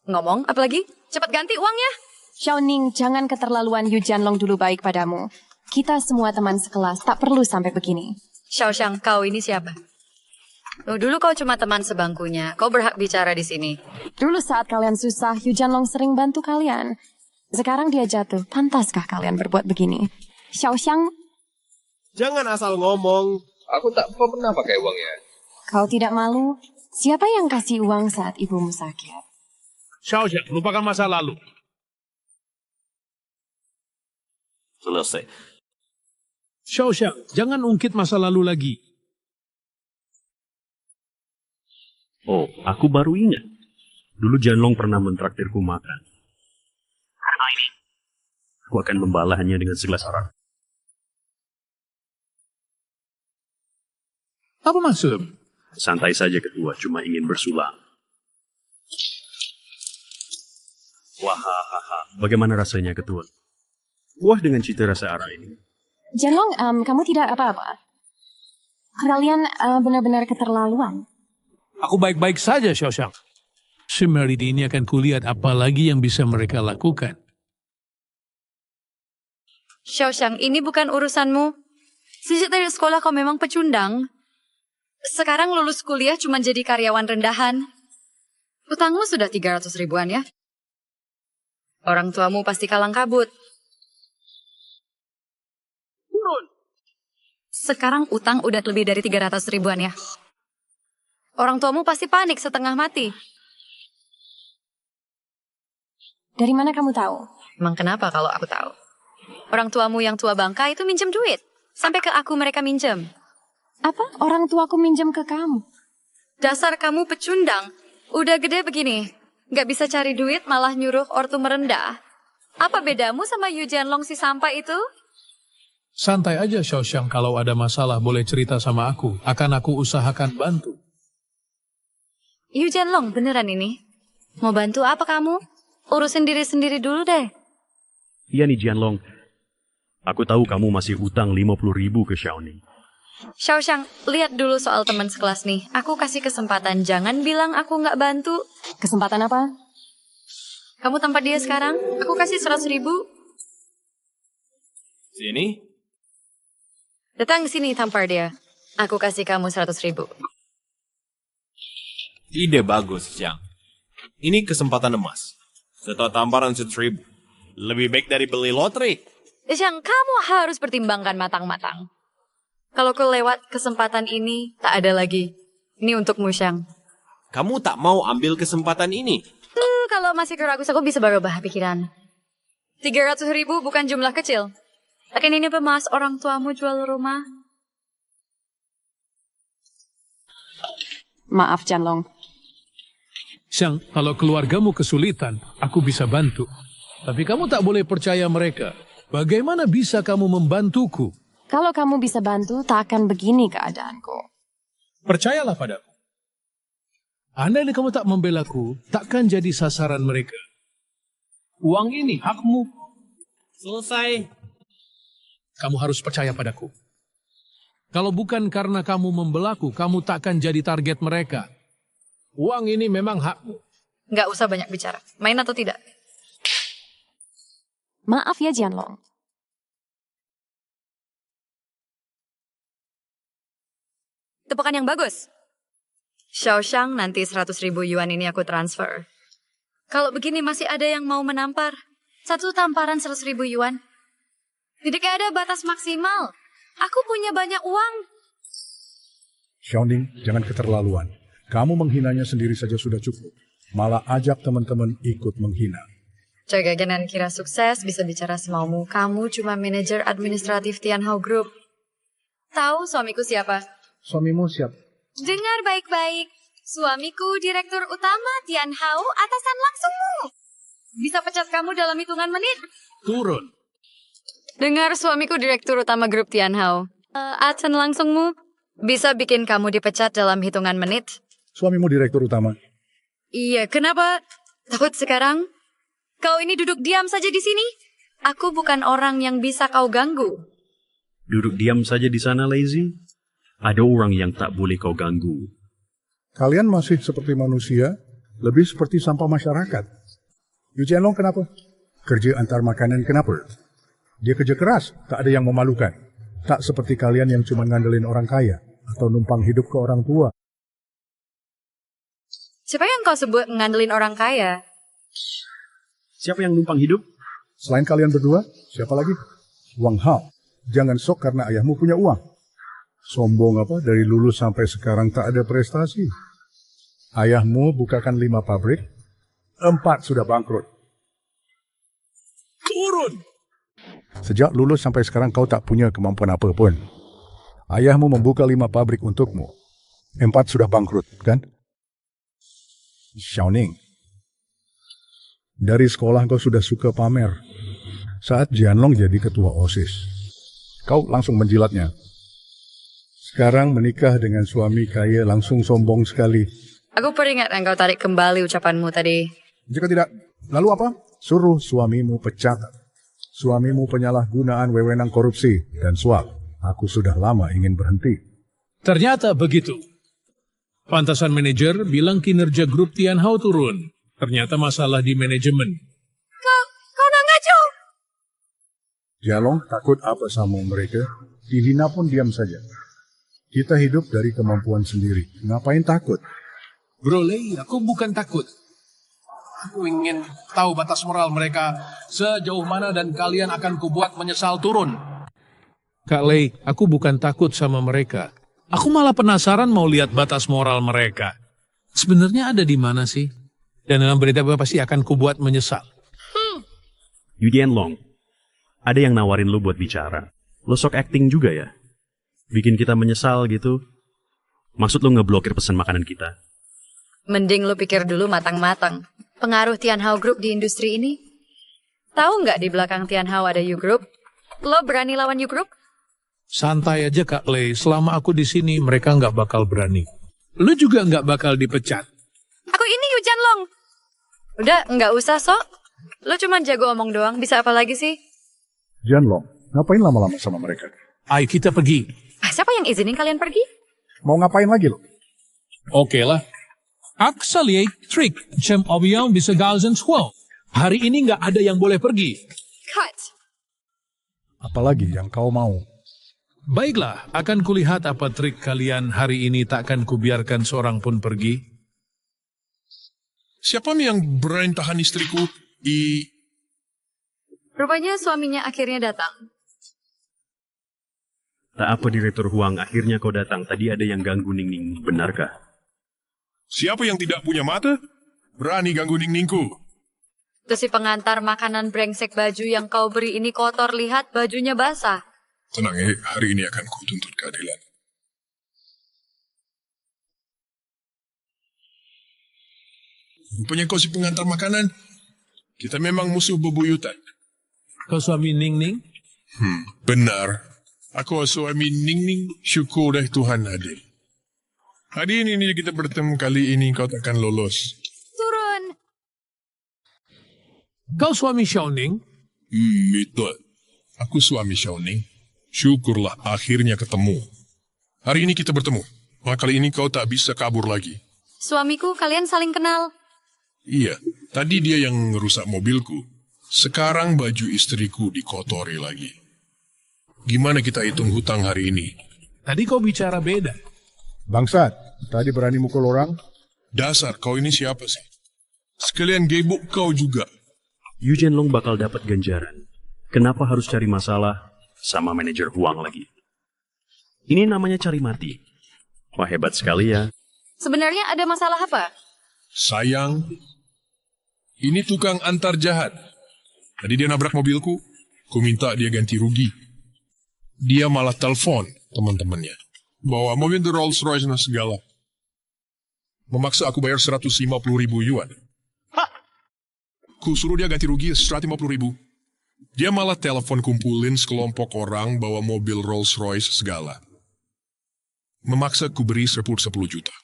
Ngomong, apalagi? Cepat ganti uangnya. Xiaoning, jangan keterlaluan. Yu Jianlong dulu baik padamu. Kita semua teman sekelas, tak perlu sampai begini. Xiaoxiang, kau ini siapa? Dulu kau cuma teman sebangkunya. Kau berhak bicara di sini. Dulu saat kalian susah, Yu Jianlong sering bantu kalian. Sekarang dia jatuh. Pantaskah kalian berbuat begini? Xiaoxiang, jangan asal ngomong. Aku tak pernah pakai uangnya. kau tidak malu? Siapa yang kasih uang saat ibumu sakit? Xiaoxiang, lupakan masa lalu. Selesai. Xiaoxiang, jangan ungkit masa lalu lagi. Oh, aku baru ingat. Dulu Jianlong pernah mentraktirku makan. Karena ini, aku akan membalahnya dengan segelas arak. Apa maksud? Santai saja ketua, cuma ingin bersulang. Wahahaha, bagaimana rasanya ketua? Wah dengan cita rasa arak ini. Jianlong, kamu tidak apa-apa. Kalian benar-benar keterlaluan. Aku baik-baik saja, Xiaoxiang. Semeridi ini akan kulihat apa lagi yang bisa mereka lakukan. Xiaoxiang, ini bukan urusanmu. Sejak dari sekolah kau memang pecundang. Sekarang lulus kuliah cuma jadi karyawan rendahan. Utangmu sudah 300 ribuan ya? Orang tuamu pasti kalang kabut. Turun. Sekarang utang udah lebih dari 300 ribuan ya? Orang tuamu pasti panik setengah mati. Dari mana kamu tahu? Emang kenapa kalau aku tahu? Orang tuamu yang tua bangka itu minjem duit. Sampai ke aku mereka minjem. Apa? Orang tuaku minjem ke kamu? Dasar kamu pecundang. Udah gede begini. Gak bisa cari duit malah nyuruh ortu merendah. Apa bedamu sama Yu Jianlong si sampah itu? Santai aja Xiaoxiang, kalau ada masalah boleh cerita sama aku. Akan aku usahakan bantu. Yu Jianlong beneran ini? Mau bantu apa kamu? Urusin diri sendiri dulu deh. Iya nih Jianlong. Aku tahu kamu masih utang 50 ribu ke Xiaoning. Xiaoxiang, lihat dulu soal teman sekelas nih. Aku kasih kesempatan, jangan bilang aku nggak bantu. Kesempatan apa? Kamu tampar dia sekarang, aku kasih 100 ribu. Sini. Datang ke sini tampar dia. Aku kasih kamu 100 ribu. Ide bagus, Xiang. Ini kesempatan emas. Setelah tamparan 100 ribu. Lebih baik dari beli lotre. Xiang, kamu harus pertimbangkan matang-matang. Kalau kau lewat kesempatan ini, tak ada lagi. Ini untukmu, Xiang. Kamu tak mau ambil kesempatan ini? Kalau masih keragus, aku bisa berubah pikiran. 300 ribu bukan jumlah kecil. Akan ini pemas orang tuamu jual rumah. Maaf, Jianlong. Xiang, kalau keluargamu kesulitan, aku bisa bantu. Tapi kamu tak boleh percaya mereka. Bagaimana bisa kamu membantuku? Kalau kamu bisa bantu, tak akan begini keadaanku. Percayalah padaku. Andai kamu tak membelaku, takkan jadi sasaran mereka. Uang ini hakmu. Selesai. Kamu harus percaya padaku. Kalau bukan karena kamu membelaku, kamu takkan jadi target mereka. Uang ini memang hakmu. Nggak usah banyak bicara. Main atau tidak? Maaf ya, Jianlong. Tepukan yang bagus. Xiaoxiang, nanti 100 ribu yuan ini aku transfer. Kalau begini masih ada yang mau menampar. Satu tamparan 100 ribu yuan. Tidak ada batas maksimal. Aku punya banyak uang. Xiaoning, jangan keterlaluan. Kamu menghinanya sendiri saja sudah cukup. Malah ajak teman-teman ikut menghina. Jaga jangan kira sukses, bisa bicara semaumu. Kamu cuma manajer administratif Tianhao Group. Tahu suamiku siapa? Suamimu siapa? Dengar baik-baik. Suamiku direktur utama Tianhao, atasan langsungmu. Bisa pecat kamu dalam hitungan menit. Turun. Dengar suamiku direktur utama grup Tianhao. Atasan langsungmu bisa bikin kamu dipecat dalam hitungan menit. Suamimu direktur utama? Iya, kenapa? Takut sekarang? Kau ini duduk diam saja di sini. Aku bukan orang yang bisa kau ganggu. Duduk diam saja di sana, Lazy. Ada orang yang tak boleh kau ganggu. Kalian masih seperti manusia, lebih seperti sampah masyarakat. Yu Jianlong kenapa? Kerja antar makanan kenapa? Dia kerja keras, tak ada yang memalukan. Tak seperti kalian yang cuma ngandelin orang kaya atau numpang hidup ke orang tua. Siapa yang kau sebut ngandelin orang kaya? Siapa yang numpang hidup? Selain kalian berdua, siapa lagi? Wang Hao. Jangan sok karena ayahmu punya uang. Sombong apa, dari lulus sampai sekarang tak ada prestasi. Ayahmu bukakan 5 pabrik, 4 sudah bangkrut. Turun! Sejak lulus sampai sekarang kau tak punya kemampuan apa pun. Ayahmu membuka 5 pabrik untukmu. 4 sudah bangkrut, kan? Xiaoning, dari sekolah kau sudah suka pamer. Saat Jianlong jadi ketua OSIS, kau langsung menjilatnya. Sekarang menikah dengan suami kaya langsung sombong sekali. Aku peringat engkau tarik kembali ucapanmu tadi. Jika tidak, lalu apa? Suruh suamimu pecat. Suamimu penyalahgunaan wewenang korupsi dan suap. Aku sudah lama ingin berhenti. Ternyata begitu. Pantasan manajer bilang kinerja grup Tianhao turun. Ternyata masalah di manajemen. Kau nak ngaco? Jianlong takut apa sama mereka? Dihina pun diam saja. Kita hidup dari kemampuan sendiri. Ngapain takut? Bro Lei, aku bukan takut. Aku ingin tahu batas moral mereka sejauh mana dan kalian akan kubuat menyesal turun. Kak Lei, aku bukan takut sama mereka. Aku malah penasaran mau lihat batas moral mereka. Sebenarnya ada di mana sih? Dan dalam berita pasti akan kubuat menyesal. Yu Jianlong, ada yang nawarin lu buat bicara. Lu sok acting juga ya? Bikin kita menyesal gitu. Maksud lu ngeblokir pesan makanan kita? Mending lu pikir dulu matang-matang. Pengaruh Tianhao Group di industri ini. Tahu nggak di belakang Tianhao ada U Group? Lo berani lawan U Group? Santai aja Kak Lei, selama aku di sini mereka nggak bakal berani. Lu juga nggak bakal dipecat. Aku ini Yu Jianlong. Udah, nggak usah sok. Lo cuma jago omong doang, bisa apa lagi sih? Jianlong, ngapain lama-lama sama mereka? Ayo kita pergi. Siapa yang izinin kalian pergi? Mau ngapain lagi lo? Oke lah. Actually, trick Cem Obiang bisa galzen swell. Hari ini nggak ada yang boleh pergi. Cut. Apalagi yang kau mau? Baiklah, akan kulihat apa trik kalian hari ini, takkan kubiarkan seorang pun pergi. Siapa nih yang berani tahan istriku di... Rupanya suaminya akhirnya datang. Tak apa Direktur Huang, akhirnya kau datang. Tadi ada yang ganggu Ningning, benarkah? Siapa yang tidak punya mata? Berani ganggu Ningningku. Itu si pengantar makanan brengsek baju yang kau beri ini kotor, lihat bajunya basah. Tenang hari ini akan kutuntut keadilan. Rupanya kau si pengantar makanan. Kita memang musuh bebuyutan. Kau suami Ningning? Benar. Aku suami Ningning, syukur deh Tuhan adil. Hari ini kita bertemu, kali ini kau takkan lolos. Turun. Kau suami Xiaoning? Betul. Aku suami Xiaoning. Syukurlah akhirnya ketemu. Hari ini kita bertemu. Maka kali ini kau tak bisa kabur lagi. Suamiku, kalian saling kenal. Iya, tadi dia yang ngerusak mobilku. Sekarang baju istriku dikotori lagi. Gimana kita hitung hutang hari ini? Tadi kau bicara beda. Bangsat, tadi berani mukul orang? Dasar, kau ini siapa sih? Sekalian gebuk kau juga. Yu Jianlong bakal dapat ganjaran. Kenapa harus cari masalah sama manajer Huang lagi? Ini namanya cari mati. Wah, hebat sekali ya. Sebenarnya ada masalah apa? Sayang, ini tukang antar jahat. Tadi dia nabrak mobilku, ku minta dia ganti rugi. Dia malah telepon teman-temannya. Bawa mobil The Rolls Royce dan segala. Memaksa aku bayar 150.000 yuan. Ku suruh dia ganti rugi 150.000. Dia malah telepon kumpulin sekelompok orang bawa mobil Rolls Royce segala. Memaksa ku beri 10 juta.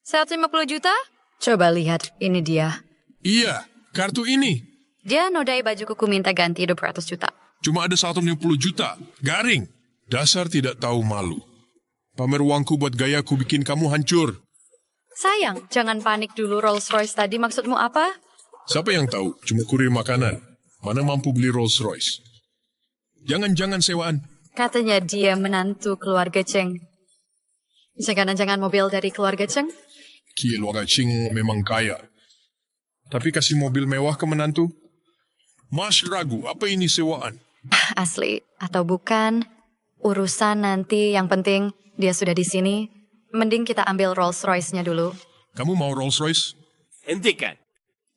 150 juta? Coba lihat, ini dia. Iya, kartu ini. Dia nodai bajuku, ku minta ganti 200 juta. Cuma ada 150 juta. Garing. Dasar tidak tahu malu. Pamer uangku buat gayaku bikin kamu hancur. Sayang, jangan panik dulu. Rolls Royce tadi maksudmu apa? Siapa yang tahu? Cuma kurir makanan. Mana mampu beli Rolls Royce? Jangan-jangan sewaan. Katanya dia menantu keluarga Cheng. Jangan-jangan mobil dari keluarga Cheng? Keluarga Cheng memang kaya. Tapi kasih mobil mewah ke menantu? Mas ragu, apa ini sewaan? Asli atau bukan, urusan nanti. Yang penting dia sudah di sini. Mending kita ambil Rolls Royce-nya dulu. Kamu mau Rolls Royce? Hentikan.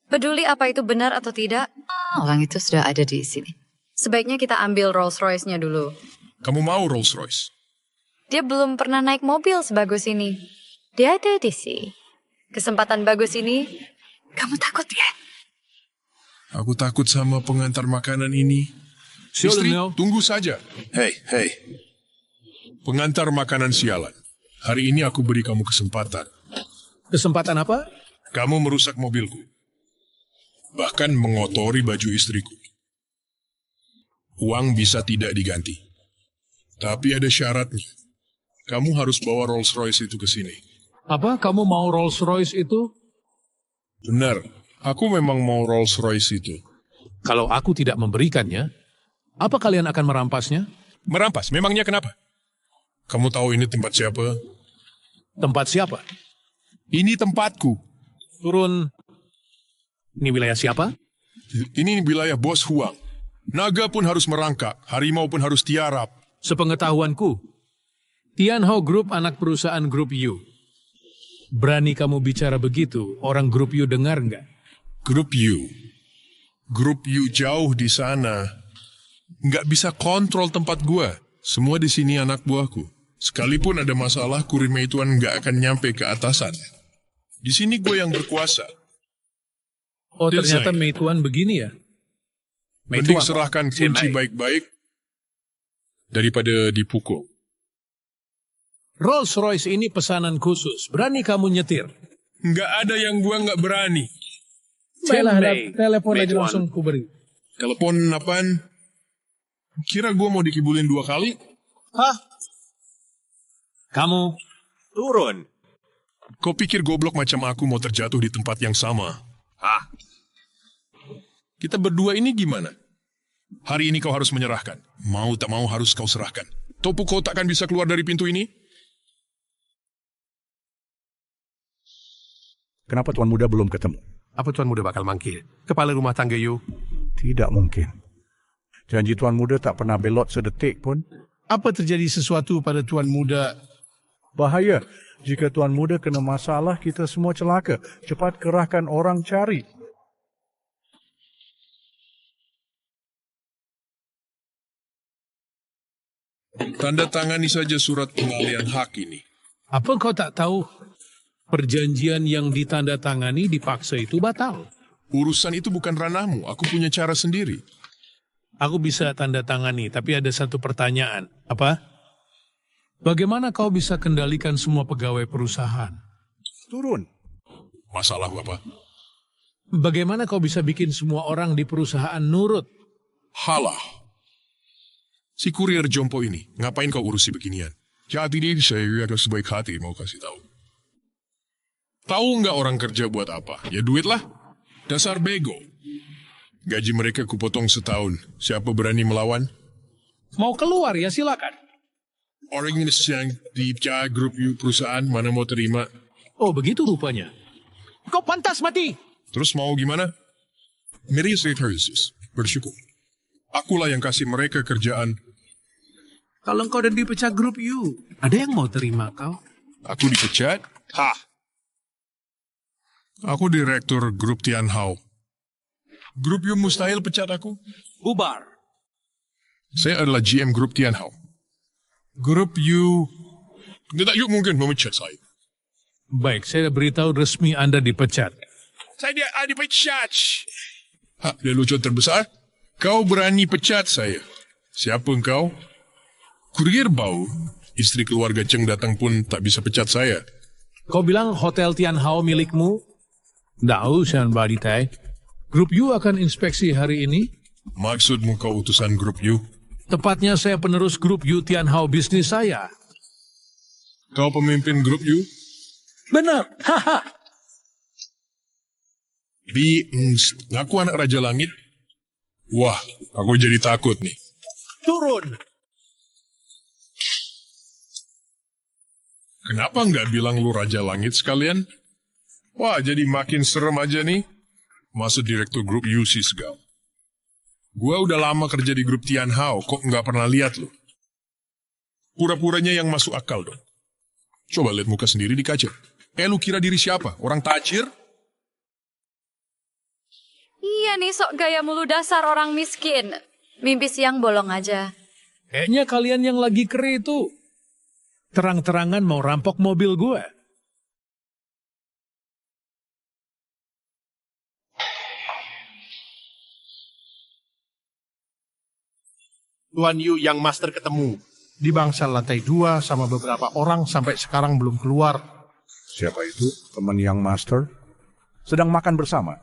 Peduli apa itu benar atau tidak, orang itu sudah ada di sini. Sebaiknya kita ambil Rolls Royce-nya dulu. Kamu mau Rolls Royce? Dia belum pernah naik mobil sebagus ini. Dia ada di sini. Kesempatan bagus ini, kamu takut ya? Aku takut sama pengantar makanan ini. Istri, tunggu saja. Hei. Pengantar makanan sialan. Hari ini aku beri kamu kesempatan. Kesempatan apa? Kamu merusak mobilku. Bahkan mengotori baju istriku. Uang bisa tidak diganti. Tapi ada syaratnya. Kamu harus bawa Rolls Royce itu ke sini. Apa, kamu mau Rolls Royce itu? Benar, aku memang mau Rolls Royce itu. Kalau aku tidak memberikannya, apa kalian akan merampasnya? Merampas? Memangnya kenapa? Kamu tahu ini tempat siapa? Tempat siapa? Ini tempatku. Turun. Ini wilayah siapa? Ini wilayah Bos Huang. Naga pun harus merangkak, harimau pun harus tiarap. Sepengetahuanku, Tianhao Group anak perusahaan Grup U. Berani kamu bicara begitu, orang Grup U dengar nggak? Grup U? Grup U jauh di sana. Nggak bisa kontrol tempat gua. Semua di sini anak buahku. Sekalipun ada masalah, kurir Meituan nggak akan nyampe ke atasan. Di sini gue yang berkuasa. Oh, ternyata Meituan begini ya? Mending serahkan kunci baik-baik daripada dipukul. Rolls Royce ini pesanan khusus. Berani kamu nyetir? Nggak ada yang gua nggak berani. Telepon aja langsung ku beri. Telepon apaan? Kira gua mau dikibulin 2 kali? Hah? Kamu turun. Kau pikir goblok macam aku mau terjatuh di tempat yang sama? Hah? Kita berdua ini gimana? Hari ini kau harus menyerahkan. Mau tak mau harus kau serahkan. Topu kau takkan bisa keluar dari pintu ini? Kenapa Tuan Muda belum ketemu? Apa Tuan Muda bakal manggil? Kepala rumah tangga you? Tidak mungkin. Janji Tuan Muda tak pernah belot sedetik pun. Apa terjadi sesuatu pada Tuan Muda? Bahaya. Jika Tuan Muda kena masalah, kita semua celaka. Cepat kerahkan orang cari. Tanda tangani saja surat pengalihan hak ini. Apa kau tak tahu? Perjanjian yang ditandatangani dipaksa itu batal. Urusan itu bukan ranahmu. Aku punya cara sendiri. Aku bisa tanda tangani, tapi ada satu pertanyaan. Apa? Bagaimana kau bisa kendalikan semua pegawai perusahaan? Turun. Masalah apa? Bagaimana kau bisa bikin semua orang di perusahaan nurut? Halah. Si kurir jompo ini, ngapain kau urusi beginian? Jadi dia saya agak sebaik hati mau kasih tahu. Tahu nggak orang kerja buat apa? Ya duit lah. Dasar bego. Gaji mereka kupotong setahun. Siapa berani melawan? Mau keluar ya silakan. Orang yang di grup perusahaan mana mau terima? Oh begitu rupanya. Kau pantas mati. Terus mau gimana? Mary Harris, bersyukur. Akulah yang kasih mereka kerjaan. Kalau kau dan dipecat grup you, ada yang mau terima kau? Aku dipecat? Hah? Aku direktur grup Tianhao. Grup you mustahil pecat aku. Bubar. Saya adalah GM grup Tianhao. Grup you tidak yuk mungkin memecat saya. Baik, saya beritahu resmi Anda dipecat. Saya dipecat. Hah, lelucon terbesar? Kau berani pecat saya. Siapa engkau? Kurir bau. Istri keluarga Cheng datang pun tak bisa pecat saya. Kau bilang Hotel Tianhao milikmu? Tahu, Shan Baditai. Grup U akan inspeksi hari ini. Maksudmu kau utusan grup U? Tepatnya saya penerus grup U Tianhao bisnis saya. Kau pemimpin grup U? Benar. Haha. Aku anak Raja Langit. Wah, aku jadi takut nih. Turun. Kenapa nggak bilang lu Raja Langit sekalian? Wah, jadi makin serem aja nih. Masa direktur grup UC segala. Gua udah lama kerja di grup Tianhao, kok nggak pernah lihat lu? Pura-puranya yang masuk akal dong. Coba lihat muka sendiri di kaca. Lu kira diri siapa? Orang tajir? Iya nih, sok gaya mulu dasar orang miskin. Mimpi siang bolong aja. Kayaknya kalian yang lagi keri itu terang-terangan mau rampok mobil gue. Tuan Yu yang master ketemu. Di bangsal lantai 2 sama beberapa orang sampai sekarang belum keluar. Siapa itu? Teman yang master? Sedang makan bersama?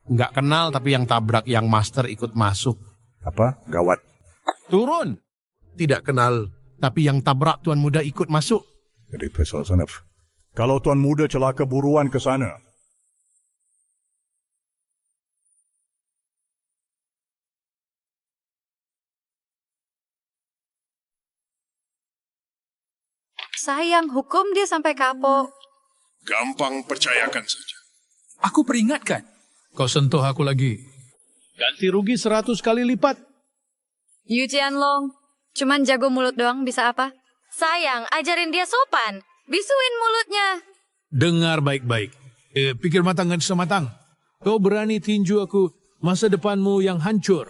Nggak kenal tapi yang tabrak yang master ikut masuk. Apa? Gawat. Turun. Tidak kenal tapi yang tabrak Tuan Muda ikut masuk. Jadi Pesol Sanef. Kalau Tuan Muda celaka buruan ke sana. Sayang, hukum dia sampai kapok. Gampang percayakan saja. Aku peringatkan. Kau sentuh aku lagi. Ganti rugi 100 kali lipat. Yu Jianlong, cuman jago mulut doang bisa apa? Sayang, ajarin dia sopan. Bisuin mulutnya. Dengar baik-baik. Pikir matang dan sematang. Kau berani tinju aku masa depanmu yang hancur.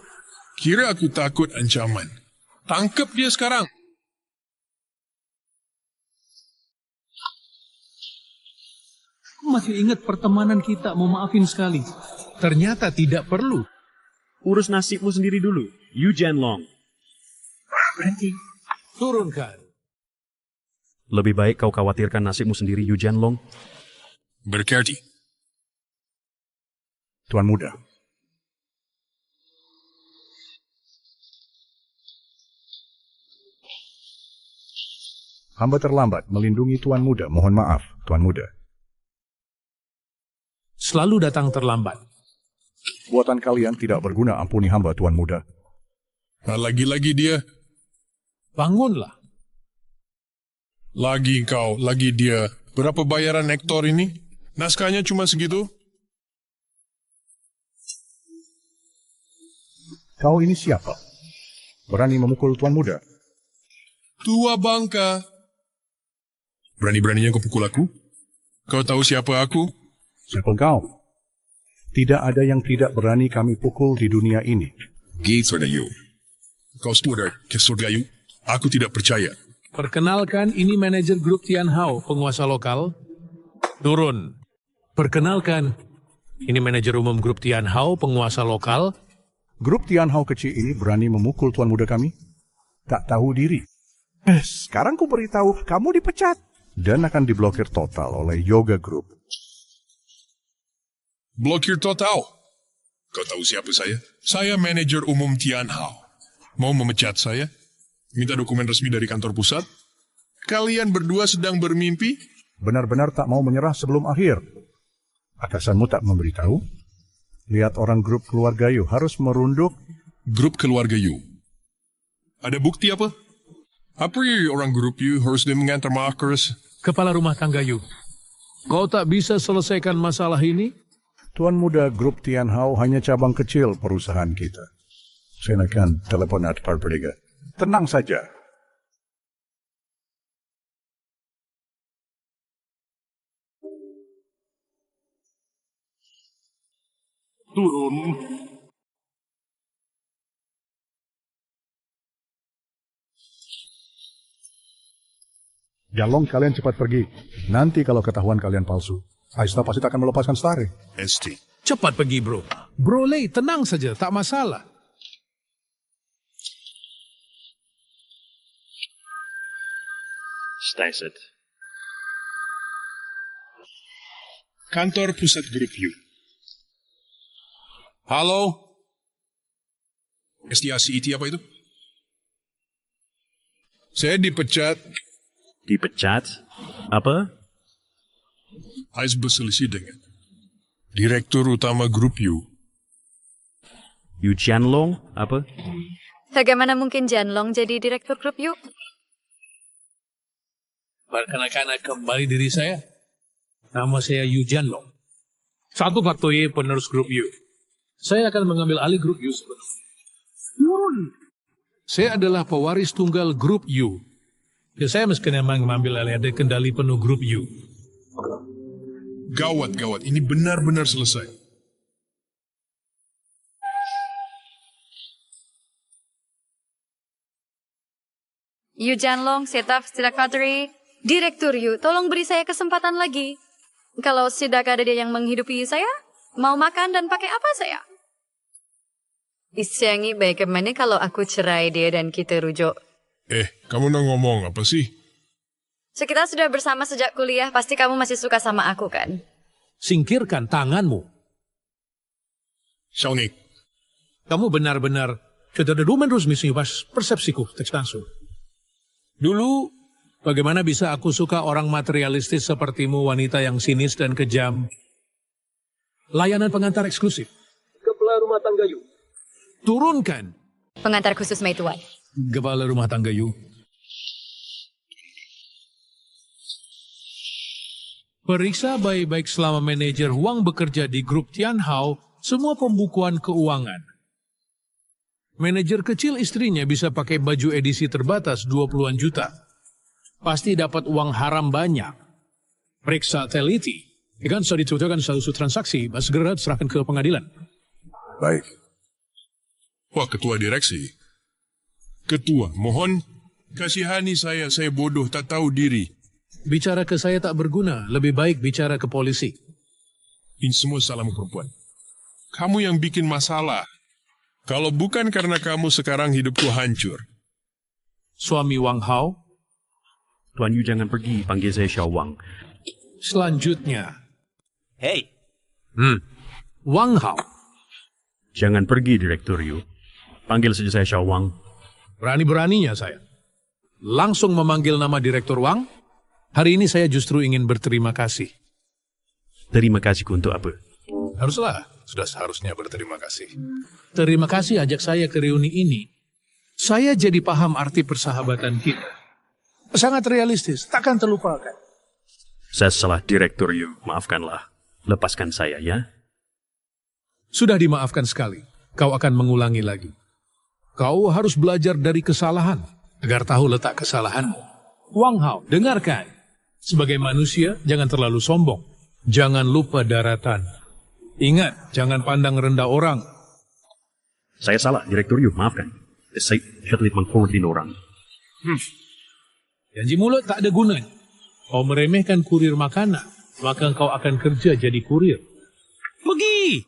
Kira aku takut ancaman. Tangkap dia sekarang. Masih ingat pertemanan kita, mau maafin sekali. Ternyata tidak perlu. Urus nasibmu sendiri dulu, Yu Jianlong. Berhenti. Turunkan. Lebih baik kau khawatirkan nasibmu sendiri, Yu Jianlong. Berkerti. Tuan Muda. Hamba terlambat melindungi Tuan Muda. Mohon maaf, Tuan Muda. Selalu datang terlambat. Buatan kalian tidak berguna, ampuni hamba, Tuan Muda. Nah, lagi-lagi dia. Bangunlah. Lagi kau, lagi dia. Berapa bayaran Hector ini? Naskahnya cuma segitu? Kau ini siapa? Berani memukul Tuan Muda? Tua bangka. Berani-beraninya kau pukul aku? Kau tahu siapa aku? Siapa kau? Tidak ada yang tidak berani kami pukul di dunia ini. Gates or you? Kau steward ke surga you? Aku tidak percaya. Perkenalkan, ini manajer grup Tianhao, penguasa lokal. Turun. Perkenalkan, ini manajer umum grup Tianhao, penguasa lokal. Grup Tianhao kecil ini berani memukul Tuan Muda kami? Tak tahu diri. Sekarang ku beritahu, kamu dipecat. Dan akan diblokir total oleh Yoga Group. Blokir total? Kau tahu siapa saya? Saya manajer umum Tianhao. Mau memecat saya? Minta dokumen resmi dari kantor pusat? Kalian berdua sedang bermimpi? Benar-benar tak mau menyerah sebelum akhir. Atasanmu tak memberitahu? Lihat orang grup keluarga Yu harus merunduk. Grup keluarga Yu? Ada bukti apa? Apa orang grup Yu harus dia mengantar markers? Kepala rumah tangga Yu, kau tak bisa selesaikan masalah ini? Tuan Muda, grup Tianhao hanya cabang kecil perusahaan kita. Saya akan teleponat Parperiga. Tenang saja. Turun. Jianlong, kalian cepat pergi. Nanti kalau ketahuan kalian palsu, Aista pasti akan melepaskan Stare. ST. Cepat pergi, bro. Bro Lei, tenang saja, tak masalah. Stay set. Kantor pusat grup Yu. Halo? STACET apa itu? Saya dipecat. Dipecat? Apa? Saya berselisih dengan Direktur Utama Grup Yu. Yu Jianlong? Apa? Bagaimana mungkin Jianlong jadi direktur grup Yu? Perkenalkan kembali diri saya. Nama saya Yu Jianlong. Satu faktoye penerus grup Yu. Saya akan mengambil alih grup Yu sebenarnya. Saya adalah pewaris tunggal grup Yu. Ya, saya mesti memang mengambil alih kendali penuh grup Yu. Gawat. Ini benar-benar selesai. Yu Jianlong, Setaf Sidakatri, Direktur Yu, tolong beri saya kesempatan lagi. Kalau tidak ada dia yang menghidupi saya, mau makan dan pakai apa saya? Isyangi bagaimana kalau aku cerai dia dan kita rujuk? Kamu nak ngomong apa sih? So, kita sudah bersama sejak kuliah, pasti kamu masih suka sama aku kan? Singkirkan tanganmu. Xiaoning. Kamu benar-benar tidak ada domen resmi pas persepsiku teks langsung. Dulu, Bagaimana bisa aku suka orang materialistis sepertimu, wanita yang sinis dan kejam? Layanan pengantar eksklusif. Kepala rumah tangga Yu. Turunkan. Pengantar khusus Mei Tuan. Kepala rumah tangga Yu. Periksa baik-baik selama manajer Huang bekerja di grup Tianhao semua pembukuan keuangan. Manajer kecil istrinya bisa pakai baju edisi terbatas 20-an juta. Pasti dapat uang haram banyak. Periksa teliti. Ikan sudah diceritakan satu transaksi, segera serahkan ke pengadilan. Baik. Wah, ketua direksi. Ketua, mohon kasihani saya bodoh, tak tahu diri. Bicara ke saya tak berguna, lebih baik bicara ke polisi. Ini semua salahmu perempuan. Kamu yang bikin masalah. Kalau bukan karena kamu sekarang hidupku hancur. Suami Wang Hao? Tuan Yu jangan pergi, panggil saya Xiao Wang. Selanjutnya. Hey. Wang Hao. Jangan pergi, Direktur Yu. Panggil saja saya Xiao Wang. Berani-beraninya saya. Langsung memanggil nama Direktur Wang. Hari ini saya justru ingin berterima kasih. Terima kasih untuk apa? Haruslah, sudah seharusnya berterima kasih. Terima kasih ajak saya ke reuni ini. Saya jadi paham arti persahabatan kita. Sangat realistis, takkan terlupakan. Saya salah, Direktur Yu. Maafkanlah. Lepaskan saya, ya? Sudah dimaafkan sekali. Kau akan mengulangi lagi. Kau harus belajar dari kesalahan, agar tahu letak kesalahanmu. Wang Hao, dengarkan. Sebagai manusia, jangan terlalu sombong. Jangan lupa daratan. Ingat, jangan pandang rendah orang. Saya salah, Direktur Yu. Maafkan. Saya telah mengkhianati orang. Janji mulut tak ada gunanya. Kau meremehkan kurir makanan, maka kau akan kerja jadi kurir. Pergi!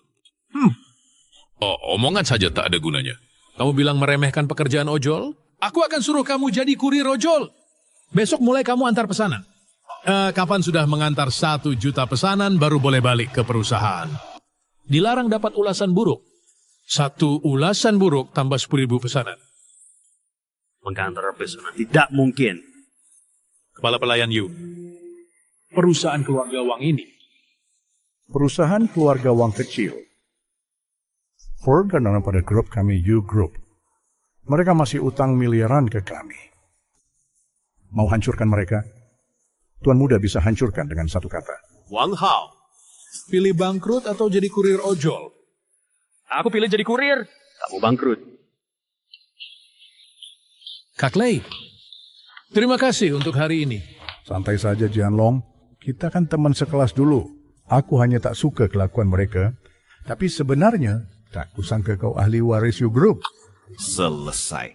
Omongan saja tak ada gunanya. Kamu bilang meremehkan pekerjaan ojol? Aku akan suruh kamu jadi kurir ojol. Besok mulai kamu antar pesanan. Kapan sudah mengantar 1 juta pesanan baru boleh balik ke perusahaan. Dilarang dapat ulasan buruk. 1 ulasan buruk tambah 10.000 pesanan. Mengantar pesanan tidak mungkin. Kepala pelayan Yu. Perusahaan keluarga Wang ini. Perusahaan keluarga Wang kecil. Bergantung pada grup kami Yu Group. Mereka masih utang miliaran ke kami. Mau hancurkan mereka? Tuan muda bisa hancurkan dengan satu kata. Wang Hao. Pilih bangkrut atau jadi kurir ojol? Aku pilih jadi kurir. Kamu bangkrut. Kak Lei. Terima kasih untuk hari ini. Santai saja Jianlong. Kita kan teman sekelas dulu. Aku hanya tak suka kelakuan mereka. Tapi sebenarnya tak kusangka kau ahli waris Yu Group. Selesai.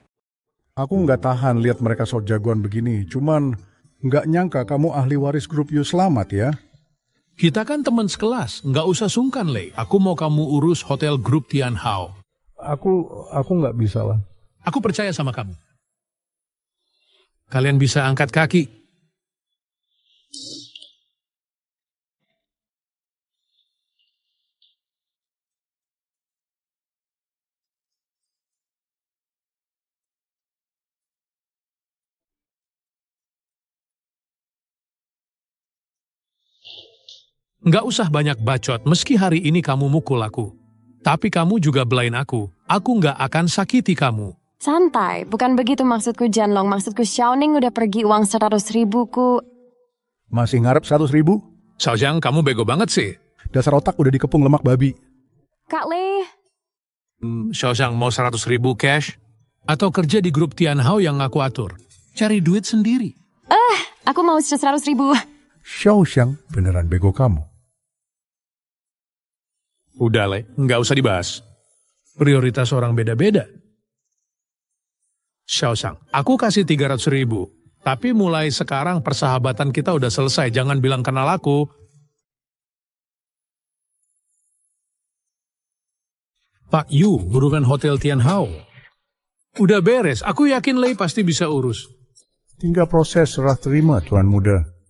Aku nggak tahan lihat mereka sok jagoan begini. Cuman nggak nyangka kamu ahli waris grup Yu Selamat ya. Kita kan teman sekelas, nggak usah sungkan, Lei. Aku mau kamu urus hotel grup Tianhao. Aku nggak bisa lah. Aku percaya sama kamu. Kalian bisa angkat kaki. Nggak usah banyak bacot, meski hari ini kamu mukul aku. Tapi kamu juga belain aku. Aku nggak akan sakiti kamu. Santai, bukan begitu maksudku Jianlong. Maksudku Xiaoning udah pergi uang 100.000 ku. Masih ngarep 100.000? Xiaojiang, kamu bego banget sih. Dasar otak udah dikepung lemak babi. Kak Lei. Xiaojiang mau 100.000 cash? Atau kerja di grup Tianhao yang aku atur? Cari duit sendiri. Aku mau 100.000. Xiaoxiang, beneran bego kamu. Udah, Le, nggak usah dibahas. Prioritas orang beda-beda. Xiaoxiang, aku kasih 300.000. Tapi mulai sekarang persahabatan kita udah selesai. Jangan bilang kenal aku. Pak Yu, urusan hotel Tianhao. Udah beres, aku yakin Lei pasti bisa urus. Tinggal proses serah terima, Tuan Muda.